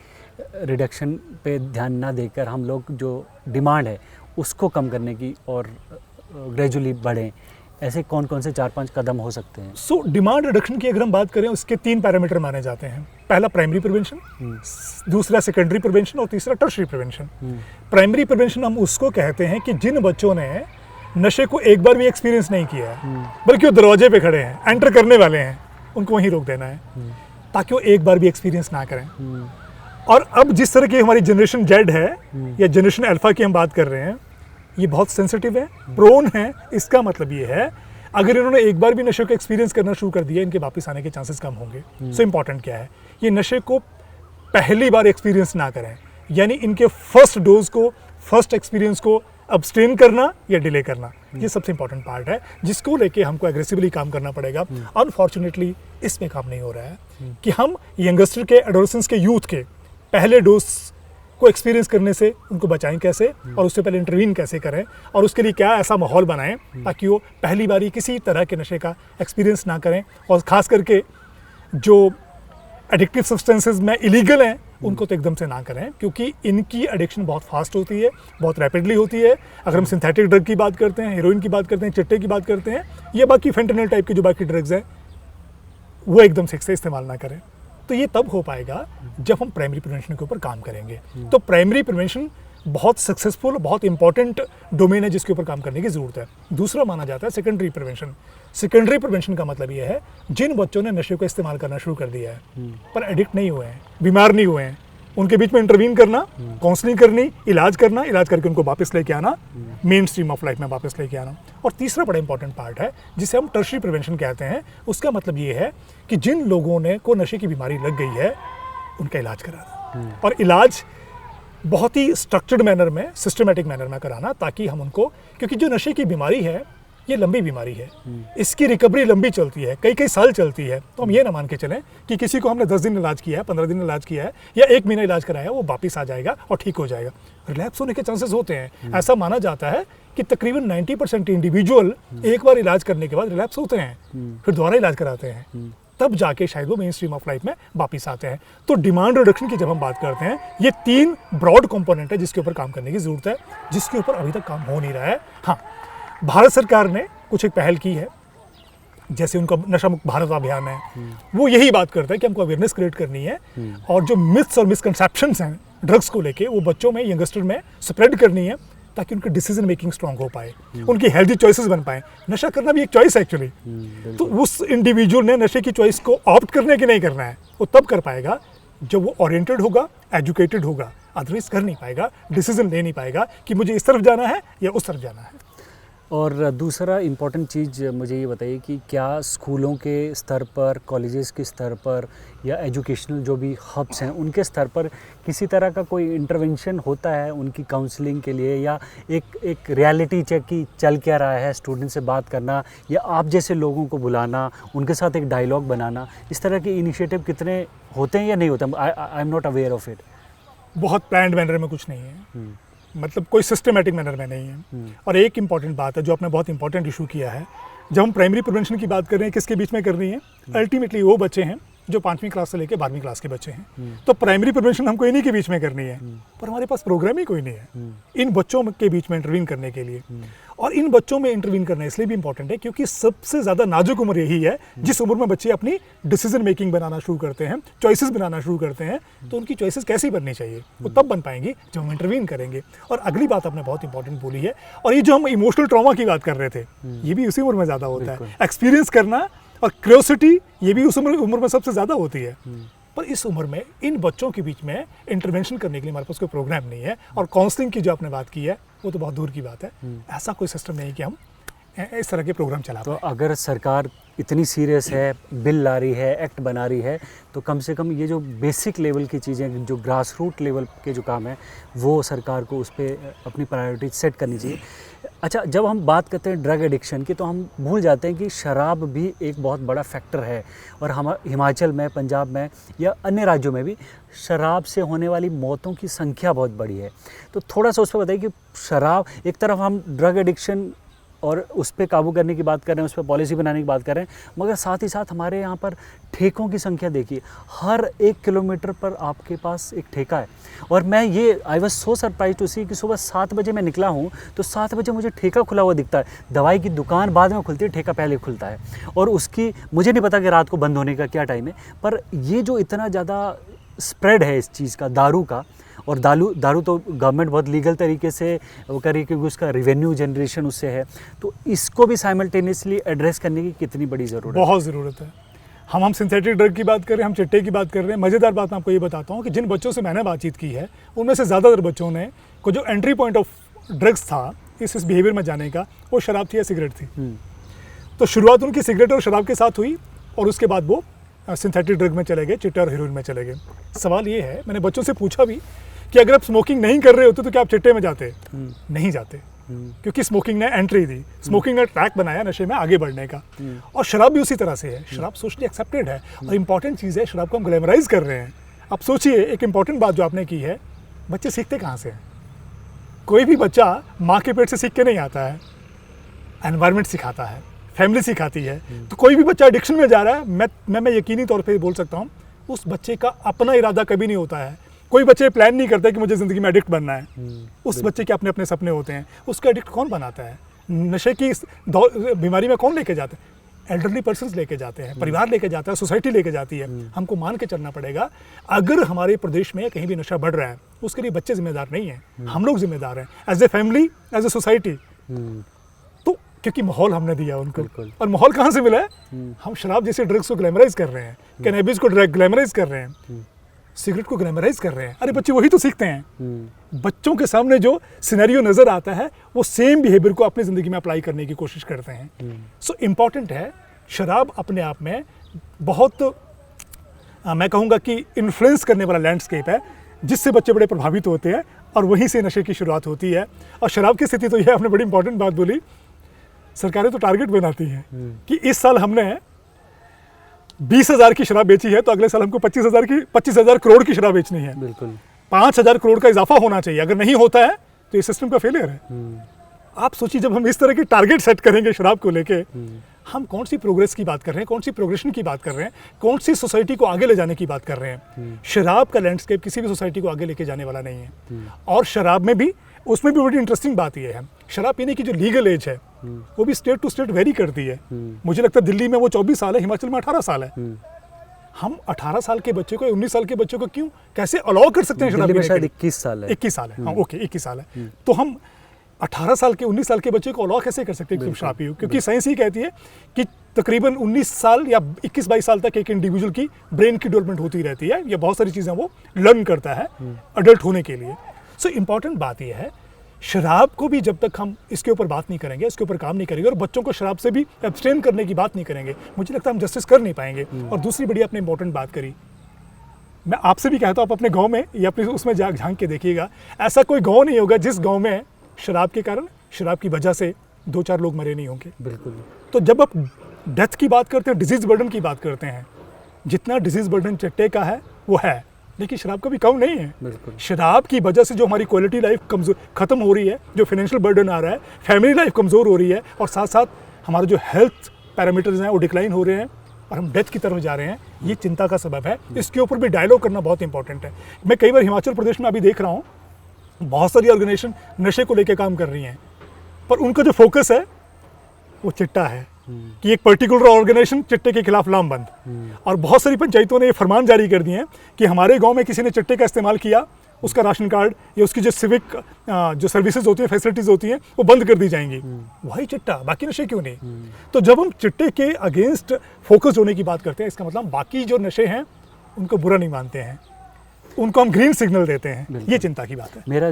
Speaker 2: रिडक्शन पे ध्यान ना देकर हम लोग जो डिमांड है उसको कम करने की और ग्रेजुअली बढ़ें? ऐसे कौन कौन से 4-5 कदम हो सकते हैं?
Speaker 1: सो डिमांड रिडक्शन की अगर हम बात करें, उसके 3 पैरामीटर माने जाते हैं। पहला प्राइमरी प्रिवेंशन, दूसरा सेकेंडरी प्रिवेंशन और तीसरा टर्शरी प्रिवेंशन। प्राइमरी प्रिवेंशन हम उसको कहते हैं कि जिन बच्चों ने नशे को एक बार भी एक्सपीरियंस नहीं किया है, बल्कि वो दरवाजे पे खड़े हैं, एंटर करने वाले हैं, उनको वहीं रोक देना है ताकि वो एक बार भी एक्सपीरियंस ना करें। और अब जिस तरह की हमारी जनरेशन जेड है या जनरेशन अल्फा की हम बात कर रहे हैं, ये बहुत सेंसिटिव है, प्रोन है। इसका मतलब ये है, अगर इन्होंने एक बार भी नशे को एक्सपीरियंस करना शुरू कर दिया, इनके वापस आने के चांसेस कम होंगे। सो इम्पॉर्टेंट क्या है, ये नशे को पहली बार एक्सपीरियंस ना करें, यानी इनके फर्स्ट डोज को, फर्स्ट एक्सपीरियंस को अब्सटेन करना या डिले करना, ये सबसे इंपॉर्टेंट पार्ट है, जिसको लेके हमको एग्रेसिवली काम करना पड़ेगा। अनफॉर्चुनेटली इसमें काम नहीं हो रहा है कि हम यंगस्टर के, एडोलेसेंस के, यूथ के पहले डोज को एक्सपीरियंस करने से उनको बचाएं कैसे, और उससे पहले इंटरवीन कैसे करें, और उसके लिए क्या ऐसा माहौल बनाएं ताकि वो पहली बारी किसी तरह के नशे का एक्सपीरियंस ना करें। और ख़ास करके जो एडिक्टिव सब्सटेंसेस में इलीगल हैं, उनको तो एकदम से ना करें, क्योंकि इनकी एडिक्शन बहुत फास्ट होती है, बहुत रैपिडली होती है। अगर हम सिंथेटिक ड्रग की बात करते हैं, हेरोइन की बात करते हैं, चिट्टे की बात करते हैं, या बाकी फेंटेनिल टाइप के जो बाकी ड्रग्स हैं, वो एकदम से इस्तेमाल ना करें। तो ये तब हो पाएगा जब हम प्राइमरी प्रिवेंशन के ऊपर काम करेंगे। तो प्राइमरी प्रिवेंशन बहुत सक्सेसफुल, बहुत इंपॉर्टेंट डोमेन है जिसके ऊपर काम करने की ज़रूरत है। दूसरा माना जाता है सेकेंडरी प्रिवेंशन। सेकेंडरी प्रिवेंशन का मतलब ये है, जिन बच्चों ने नशे को इस्तेमाल करना शुरू कर दिया है पर एडिक्ट नहीं हुए हैं, बीमार नहीं हुए हैं, उनके बीच में इंटरवीन करना, काउंसलिंग करनी, इलाज करना, इलाज करके उनको वापस लेके आना, मेन स्ट्रीम ऑफ लाइफ में वापस लेके आना। और तीसरा बड़ा इंपॉर्टेंट पार्ट है जिसे हम टर्शरी प्रिवेंशन कहते हैं। उसका मतलब ये है कि जिन लोगों ने को नशे की बीमारी लग गई है, उनका इलाज कराना, और इलाज बहुत ही स्ट्रक्चर्ड मैनर में, सिस्टमेटिक मैनर में कराना, ताकि हम उनको, क्योंकि जो नशे की बीमारी है ये लंबी बीमारी है, इसकी रिकवरी लंबी चलती है, कई कई साल चलती है। तो हम ये ना मान के चलें कि किसी को हमने 10 दिन इलाज किया है, 15 दिन इलाज किया है, या 1 महीना इलाज कराया, वो वापस आ जाएगा और ठीक हो जाएगा। रिलैप्स होने के चांसेस होते हैं। ऐसा माना जाता है कि तकरीबन 90% इंडिविजुअल एक बार इलाज करने के बाद रिलैप्स होते हैं, फिर दोबारा इलाज कराते हैं, तब जाके शायद वो मेन स्ट्रीम ऑफ लाइफ में वापस आते हैं। तो डिमांड रिडक्शन की जब हम बात करते हैं, ये 3 ब्रॉड कंपोनेंट है जिसके ऊपर काम करने की ज़रूरत है, जिसके ऊपर अभी तक काम हो नहीं रहा है। हाँ, भारत सरकार ने कुछ एक पहल की है, जैसे उनका नशा मुक्त भारत अभियान है, वो यही बात करता है कि हमको अवेयरनेस क्रिएट करनी है, और जो मिथ्स और मिसकंसेप्शंस हैं ड्रग्स को लेके, वो बच्चों में, यंगस्टर में स्प्रेड करनी है, ताकि उनकी डिसीजन मेकिंग स्ट्रांग हो पाए, उनकी हेल्दी चॉइसेस बन पाए। नशा करना भी एक चॉइस है एक्चुअली। तो उस इंडिविजुअल ने नशे की चॉइस को ऑप्ट करने की नहीं करना है, वो तब कर पाएगा जब वो ओरिएंटेड होगा, एजुकेटेड होगा। अदरवाइज कर नहीं पाएगा, डिसीजन ले नहीं पाएगा कि मुझे इस तरफ जाना है या उस तरफ जाना है।
Speaker 2: और दूसरा इम्पॉर्टेंट चीज़ मुझे ये बताइए कि क्या स्कूलों के स्तर पर, कॉलेजेस के स्तर पर या एजुकेशनल जो भी हब्स हैं उनके स्तर पर किसी तरह का कोई इंटरवेंशन होता है उनकी काउंसलिंग के लिए, या एक रियलिटी चेक की चल क्या रहा है, स्टूडेंट से बात करना या आप जैसे लोगों को बुलाना, उनके साथ एक डायलॉग बनाना, इस तरह के इनिशिएटिव कितने होते हैं या नहीं होते? I am not aware of it.
Speaker 1: बहुत प्लान्ड मैनर में कुछ नहीं है, मतलब कोई सिस्टमेटिक मैनर में नहीं है। और एक इम्पॉर्टेंट बात है जो आपने बहुत इंपॉर्टेंट इशू किया है, जब हम प्राइमरी प्रिवेंशन की बात कर रहे हैं किसके बीच में करनी है? अल्टीमेटली वो बच्चे हैं जो 5वीं क्लास से लेकर 12वीं क्लास के बच्चे हैं। तो प्राइमरी प्रिवेंशन हमको इन्हीं के बीच में करनी है, पर हमारे पास प्रोग्राम ही कोई नहीं है इन बच्चों के बीच में इंटरवीन करने के लिए। और इन बच्चों में इंटरवीन करना इसलिए भी इंपॉर्टेंट है क्योंकि सबसे ज़्यादा नाजुक उम्र यही है जिस उम्र में बच्चे अपनी डिसीजन मेकिंग बनाना शुरू करते हैं, चॉइसेस बनाना शुरू करते हैं। तो उनकी चॉइसेस कैसी बननी चाहिए वो तब बन पाएंगी जब हम इंटरवीन करेंगे। और अगली बात आपने बहुत इंपॉर्टेंट बोली है, और ये जो हम इमोशनल ट्रॉमा की बात कर रहे थे, ये भी उसी उम्र में ज़्यादा होता है। एक्सपीरियंस करना और क्यूरियोसिटी ये भी उस उम्र में सबसे ज़्यादा होती है। पर इस उम्र में इन बच्चों के बीच में इंटरवेंशन करने के लिए हमारे पास कोई प्रोग्राम नहीं है। और काउंसलिंग की जो आपने बात की है वो तो बहुत दूर की बात है। ऐसा कोई सिस्टम नहीं कि हम इस तरह के प्रोग्राम चला
Speaker 2: तो अगर सरकार इतनी सीरियस है, बिल ला रही है, एक्ट बना रही है, तो कम से कम ये जो बेसिक लेवल की चीज़ें, जो ग्रास रूट लेवल के जो काम है, वो सरकार को उस पर अपनी प्रायोरिटी सेट करनी चाहिए। अच्छा, जब हम बात करते हैं ड्रग एडिक्शन की तो हम भूल जाते हैं कि शराब भी एक बहुत बड़ा फैक्टर है। और हम हिमाचल में, पंजाब में या अन्य राज्यों में भी शराब से होने वाली मौतों की संख्या बहुत बड़ी है। तो थोड़ा सा उस पर बताइए कि शराब, एक तरफ हम ड्रग एडिक्शन और उस पर काबू करने की बात कर रहे हैं, उस पर पॉलिसी बनाने की बात कर रहे हैं, मगर साथ ही साथ हमारे यहाँ पर ठेकों की संख्या देखिए, हर 1 किलोमीटर पर आपके पास एक ठेका है। और मैं ये I was so surprise to see कि सुबह 7 बजे मैं निकला हूँ तो 7 बजे मुझे ठेका खुला हुआ दिखता है। दवाई की दुकान बाद में खुलती है, ठेका पहले खुलता है। और उसकी मुझे नहीं पता कि रात को बंद होने का क्या टाइम है, पर ये जो इतना ज़्यादा स्प्रेड है इस चीज़ का, दारू का, और दारू तो गवर्नमेंट बहुत लीगल तरीके से वो करे क्योंकि उसका रेवेन्यू जनरेशन उससे है, तो इसको भी साइमल्टेनियसली एड्रेस करने की कितनी बड़ी ज़रूरत है?
Speaker 1: बहुत ज़रूरत है। हम सिंथेटिक ड्रग की बात कर रहे हैं, हम चिट्टे की बात कर रहे हैं। मज़ेदार बात मैं आपको ये बताता हूँ कि जिन बच्चों से मैंने बातचीत की है उनमें से ज़्यादातर बच्चों ने को जो एंट्री पॉइंट ऑफ ड्रग्स था इस बिहेवियर में जाने का, वो शराब थी या सिगरेट थी। तो शुरुआत उनकी सिगरेट और शराब के साथ हुई और उसके बाद वो सिंथेटिक ड्रग में चले गए, चिट्टे और हेरोइन में चले गए। सवाल ये है, मैंने बच्चों से पूछा भी कि अगर आप स्मोकिंग नहीं कर रहे होते तो क्या आप चिट्टे में जाते? नहीं जाते, क्योंकि स्मोकिंग ने एंट्री दी, स्मोकिंग ने ट्रैक बनाया नशे में आगे बढ़ने का। और शराब भी उसी तरह से है, शराब सोशली एक्सेप्टेड है और इम्पॉर्टेंट चीज़ है, शराब को हम ग्लैमराइज कर रहे हैं। अब सोचिए, एक इम्पॉर्टेंट बात जो आपने की है, बच्चे सीखते कहाँ से हैं? कोई भी बच्चा माँ के पेट से सीख के नहीं आता है, एनवायरनमेंट सिखाता है, फैमिली सिखाती है। तो कोई भी बच्चा एडिक्शन में जा रहा है, मैं यकीनी तौर पर बोल सकता हूँ, उस बच्चे का अपना इरादा कभी नहीं होता है। कोई बच्चे प्लान नहीं करते कि मुझे ज़िंदगी में एडिक्ट बनना है। उस बच्चे के अपने अपने सपने होते हैं। उसका एडिक्ट कौन बनाता है? नशे की बीमारी में कौन लेके जाते हैं? एल्डरली पर्सन्स लेके जाते हैं, परिवार लेके जाता है, सोसाइटी लेके जाती है। हमको मान के चलना पड़ेगा, अगर हमारे प्रदेश में कहीं भी नशा बढ़ रहा है उसके लिए बच्चे जिम्मेदार नहीं हैं, हम लोग जिम्मेदार हैं, as a family, as a society. तो क्योंकि माहौल हमने दिया उनको, और माहौल कहाँ से मिला है? हम शराब जैसे ड्रग्स को ग्लैमराइज कर रहे हैं, कैनबिस को ग्लैमराइज कर रहे हैं, सिगरेट को ग्लैमराइज कर रहे हैं। अरे बच्चे वही तो सीखते हैं। बच्चों के सामने जो सिनेरियो नज़र आता है वो सेम बिहेवियर को अपनी ज़िंदगी में अप्लाई करने की कोशिश करते हैं। सो इम्पॉर्टेंट है, शराब अपने आप में बहुत मैं कहूँगा कि इन्फ्लुएंस करने वाला लैंडस्केप है जिससे बच्चे बड़े प्रभावित होते हैं और वहीं से नशे की शुरुआत होती है। और शराब की स्थिति तो यह, आपने बड़ी इंपॉर्टेंट बात बोली, सरकारें तो टारगेट बनाती हैं कि इस साल हमने 20,000 की शराब बेची है तो अगले साल हमको 25,000 करोड़ की शराब बेचनी है।
Speaker 2: बिल्कुल
Speaker 1: 5,000 करोड़ का इजाफा होना चाहिए। अगर नहीं होता है तो ये सिस्टम का फेलियर है। आप सोचिए, जब हम इस तरह के टारगेट सेट करेंगे शराब को लेके, हम कौन सी प्रोग्रेस की बात कर रहे हैं, कौन सी प्रोग्रेशन की बात कर रहे हैं, कौन सी सोसाइटी को आगे ले जाने की बात कर रहे हैं? शराब का लैंडस्केप किसी भी सोसाइटी को आगे लेके जाने वाला नहीं है। और शराब में भी, उसमें भी बड़ी इंटरेस्टिंग बात यह है, शराब पीने की जो लीगल एज है वो भी स्टेट टू स्टेट वेरी करती है। मुझे लगता है दिल्ली में वो 24 साल है, हिमाचल में 18 साल है। हम 18 साल के बच्चे को, 19 साल के बच्चे को क्यों, कैसे अलाउ कर सकते हैं शराब पीने?
Speaker 2: शायद 21 साल है।
Speaker 1: 21 साल है, हाँ ओके 21 साल है। तो हम 18 साल के, 19 साल के बच्चे को अलाउ कैसे कर सकते हैं शराब पीओ? क्योंकि साइंस ही कहती है कि तकरीबन 19 साल या 21-22 साल तक एक इंडिविजुअल की ब्रेन की डेवलपमेंट होती रहती है, या बहुत सारी चीज़ें वो लर्न करता है अडल्ट होने के लिए। सो इम्पॉर्टेंट बात यह है शराब को भी जब तक हम इसके ऊपर बात नहीं करेंगे, इसके ऊपर काम नहीं करेंगे और बच्चों को शराब से भी एब्सटेन करने की बात नहीं करेंगे, मुझे लगता है हम जस्टिस कर नहीं पाएंगे। और दूसरी बड़ी आपने इंपॉर्टेंट बात करी, मैं आपसे भी कहता हूँ, आप अपने गांव में या अपने उसमें झांक के देखिएगा, ऐसा कोई गांव नहीं होगा जिस गांव में शराब के कारण, शराब की वजह से 2-4 लोग मरे नहीं होंगे।
Speaker 2: बिल्कुल।
Speaker 1: तो जब आप डेथ की बात करते हैं, डिजीज़ बर्डन की बात करते हैं, जितना डिजीज़ बर्डन चिट्टे का है वो है, लेकिन शराब का भी कम नहीं है।
Speaker 2: बिल्कुल।
Speaker 1: शराब की वजह से जो हमारी क्वालिटी लाइफ कमजोर खत्म हो रही है, जो फाइनेंशियल बर्डन आ रहा है, फैमिली लाइफ कमज़ोर हो रही है और साथ साथ हमारे जो हेल्थ पैरामीटर्स हैं वो डिक्लाइन हो रहे हैं और हम डेथ की तरफ जा रहे हैं, ये चिंता का सबब है। इसके ऊपर भी डायलॉग करना बहुत इंपॉर्टेंट है। मैं कई बार हिमाचल प्रदेश में अभी देख रहा हूँ, बहुत सारी ऑर्गेनाइजेशन नशे को लेकर काम कर रही हैं, पर उनका जो फोकस है वो चिट्टा है कि एक पर्टिकुलर ऑर्गेनाइजेशन चिट्टे के खिलाफ लामबंद। और बहुत सारी पंचायतों ने ये फरमान जारी कर दिए हैं कि हमारे गांव में किसी ने चिट्टे का इस्तेमाल किया, उसका राशन कार्ड या उसकी जो सिविक जो सर्विसेज होती हैं, फैसिलिटीज़ होती हैं, वो बंद कर दी जाएंगी। वही चिट्टा, बाकी नशे क्यों नहीं? तो जब हम चिट्टे के अगेंस्ट फोकस होने की बात करते हैं, इसका मतलब बाकी जो नशे हैं उनको बुरा नहीं मानते हैं, उनको हम ग्रीन सिग्नल देते हैं। ये चिंता की बात है।
Speaker 2: मेरा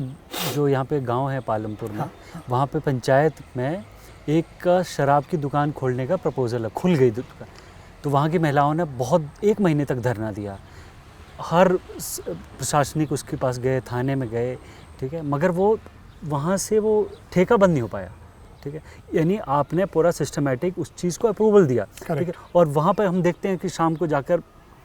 Speaker 2: जो यहाँ पे गांव है पालमपुर में, वहाँ पे पंचायत में एक शराब की दुकान खोलने का प्रपोजल है, खुल गई दुकान। तो वहाँ की महिलाओं ने बहुत 1 महीने तक धरना दिया, हर प्रशासनिक उसके पास गए, थाने में गए, ठीक है, मगर वो वहाँ से वो ठेका बंद नहीं हो पाया, ठीक है। यानी आपने पूरा सिस्टमेटिक उस चीज़ को अप्रूवल दिया, ठीक है। और वहाँ पर हम देखते हैं कि शाम को जाकर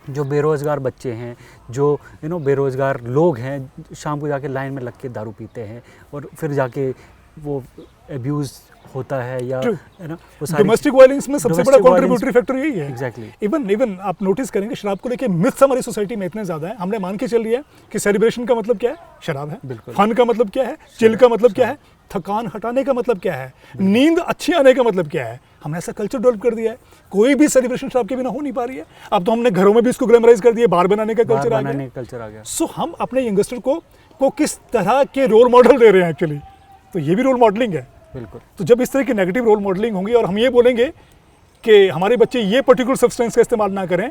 Speaker 2: जो बेरोज़गार बच्चे हैं, जो बेरोज़गार लोग हैं, शाम को जाके लाइन में लग के दारू पीते हैं और फिर जाके वो एब्यूज़ होता है, या है ना,
Speaker 1: डोमेस्टिक वायलेंस में सबसे बड़ा कंट्रीब्यूटरी फैक्टर यही है।
Speaker 2: एग्जैक्टली।
Speaker 1: इवन आप नोटिस करेंगे शराब को लेके मिथ्स हमारी सोसाइटी में इतने ज़्यादा है, हमने मान के चल लिया कि सेलिब्रेशन का मतलब क्या है, शराब है, फन का मतलब क्या है, चिल का मतलब क्या है, थकान हटाने का मतलब क्या है, नींद अच्छी आने का मतलब क्या है। हमने ऐसा कल्चर डेवलप कर दिया है, कोई भी सेलिब्रेशन शराब के बिना हो नहीं पा रही है। अब तो हमने घरों में भी इसको ग्लैमराइज कर दिया, बार बनाने का कल्चर आ गया। सो हम अपने यंगस्टर को किस तरह के रोल मॉडल दे रहे हैं एक्चुअली, तो ये भी रोल मॉडलिंग है।
Speaker 2: बिल्कुल।
Speaker 1: तो जब इस तरह की नेगेटिव रोल मॉडलिंग होंगी और हम ये बोलेंगे कि हमारे बच्चे ये पर्टिकुलर सब्सटेंस का इस्तेमाल ना करें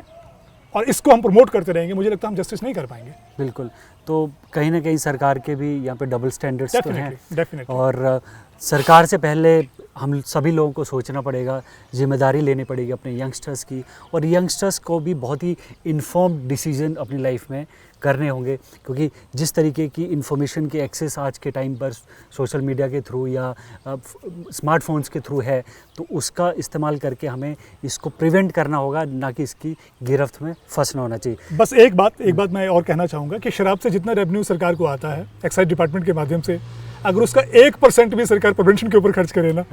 Speaker 1: और इसको हम प्रमोट करते रहेंगे, मुझे लगता है हम जस्टिस नहीं कर पाएंगे।
Speaker 2: बिल्कुल। तो कहीं ना कहीं सरकार के भी यहाँ पे डबल स्टैंडर्ड्स तो हैं, और सरकार से पहले हम सभी लोगों को सोचना पड़ेगा, जिम्मेदारी लेनी पड़ेगी अपने यंगस्टर्स की, और यंगस्टर्स को भी बहुत ही इन्फॉर्म्ड डिसीजन अपनी लाइफ में करने होंगे, क्योंकि जिस तरीके की इन्फॉर्मेशन की एक्सेस आज के टाइम पर सोशल मीडिया के थ्रू या स्मार्टफोन्स के थ्रू है, तो उसका इस्तेमाल करके हमें इसको प्रिवेंट करना होगा, ना कि इसकी गिरफ्त में फंसना होना चाहिए।
Speaker 1: बस एक बात मैं और कहना चाहूँगा कि शराब से जितना रेवेन्यू सरकार को आता है एक्साइज डिपार्टमेंट के माध्यम से, अगर उसका 1% भी सरकार प्रिवेंशन के ऊपर खर्च करे ना,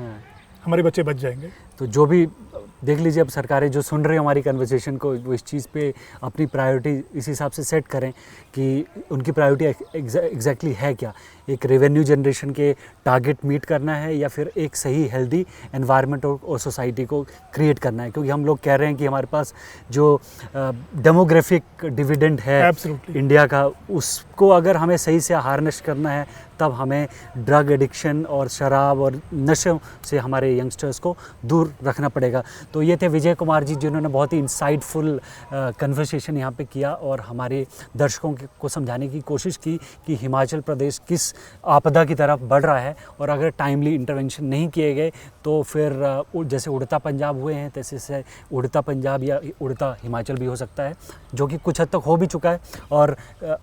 Speaker 1: हमारे बच्चे बच जाएंगे।
Speaker 2: तो जो भी देख लीजिए, अब सरकारें जो सुन रही हैं हमारी कन्वर्सेशन को, वो इस चीज़ पे अपनी प्रायोरिटी इस हिसाब से सेट करें कि उनकी प्रायोरिटी एग्जैक्टली है क्या, एक रेवेन्यू जनरेशन के टारगेट मीट करना है या फिर एक सही हेल्दी एनवायरनमेंट और सोसाइटी को क्रिएट करना है। क्योंकि हम लोग कह रहे हैं कि हमारे पास जो डेमोग्राफिक डिविडेंड है इंडिया का, उसको अगर हमें सही से हार्नेस करना है, तब हमें ड्रग एडिक्शन और शराब और नशों से हमारे यंगस्टर्स को दूर रखना पड़ेगा। तो ये थे विजय कुमार जी, जिन्होंने बहुत ही इंसाइटफुल कन्वर्सेशन यहाँ पे किया और हमारे दर्शकों को समझाने की कोशिश की कि हिमाचल प्रदेश किस आपदा की तरफ बढ़ रहा है, और अगर टाइमली इंटरवेंशन नहीं किए गए तो फिर जैसे उड़ता पंजाब हुए हैं, तैसे से उड़ता पंजाब या उड़ता हिमाचल भी हो सकता है, जो कि कुछ हद तक हो भी चुका है। और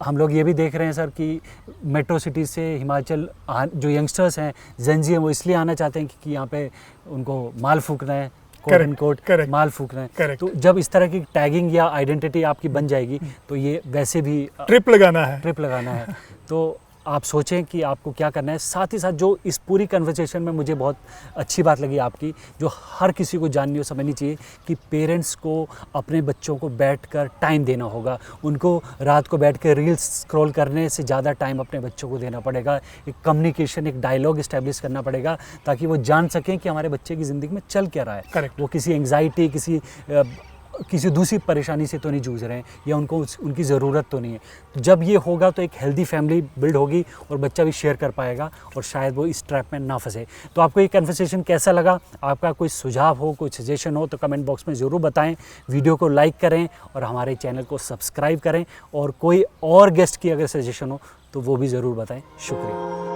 Speaker 2: हम लोग ये भी देख रहे हैं सर कि मेट्रो सिटी से हिमाचल जो यंगस्टर्स हैं, जेनजी हैं, वो इसलिए आना चाहते हैं कि यहाँ पे उनको माल फूकना है, कोट माल फूकना है। तो जब इस तरह की टैगिंग या आइडेंटिटी आपकी बन जाएगी, तो ये वैसे भी
Speaker 1: ट्रिप लगाना है।
Speaker 2: तो आप सोचें कि आपको क्या करना है। साथ ही साथ जो इस पूरी कन्वर्सेशन में मुझे बहुत अच्छी बात लगी आपकी, जो हर किसी को जाननी और समझनी चाहिए, कि पेरेंट्स को अपने बच्चों को बैठकर टाइम देना होगा। उनको रात को बैठ कर रील्स स्क्रॉल करने से ज़्यादा टाइम अपने बच्चों को देना पड़ेगा। एक कम्युनिकेशन, एक डायलॉग इस्टेब्लिश करना पड़ेगा, ताकि वो जान सकें कि हमारे बच्चे की ज़िंदगी में चल क्या रहा है।
Speaker 1: करेक्ट।
Speaker 2: वो किसी एंग्जाइटी, किसी दूसरी परेशानी से तो नहीं जूझ रहे हैं, या उनको उनकी ज़रूरत तो नहीं है। तो जब ये होगा तो एक हेल्दी फैमिली बिल्ड होगी और बच्चा भी शेयर कर पाएगा, और शायद वो इस ट्रैप में ना फंसे। तो आपको ये कन्वर्सेशन कैसा लगा? आपका कोई सुझाव हो, कोई सजेशन हो, तो कमेंट बॉक्स में ज़रूर बताएं। वीडियो को लाइक करें और हमारे चैनल को सब्सक्राइब करें, और कोई और गेस्ट की अगर सजेशन हो तो वो भी ज़रूर बताएं। शुक्रिया।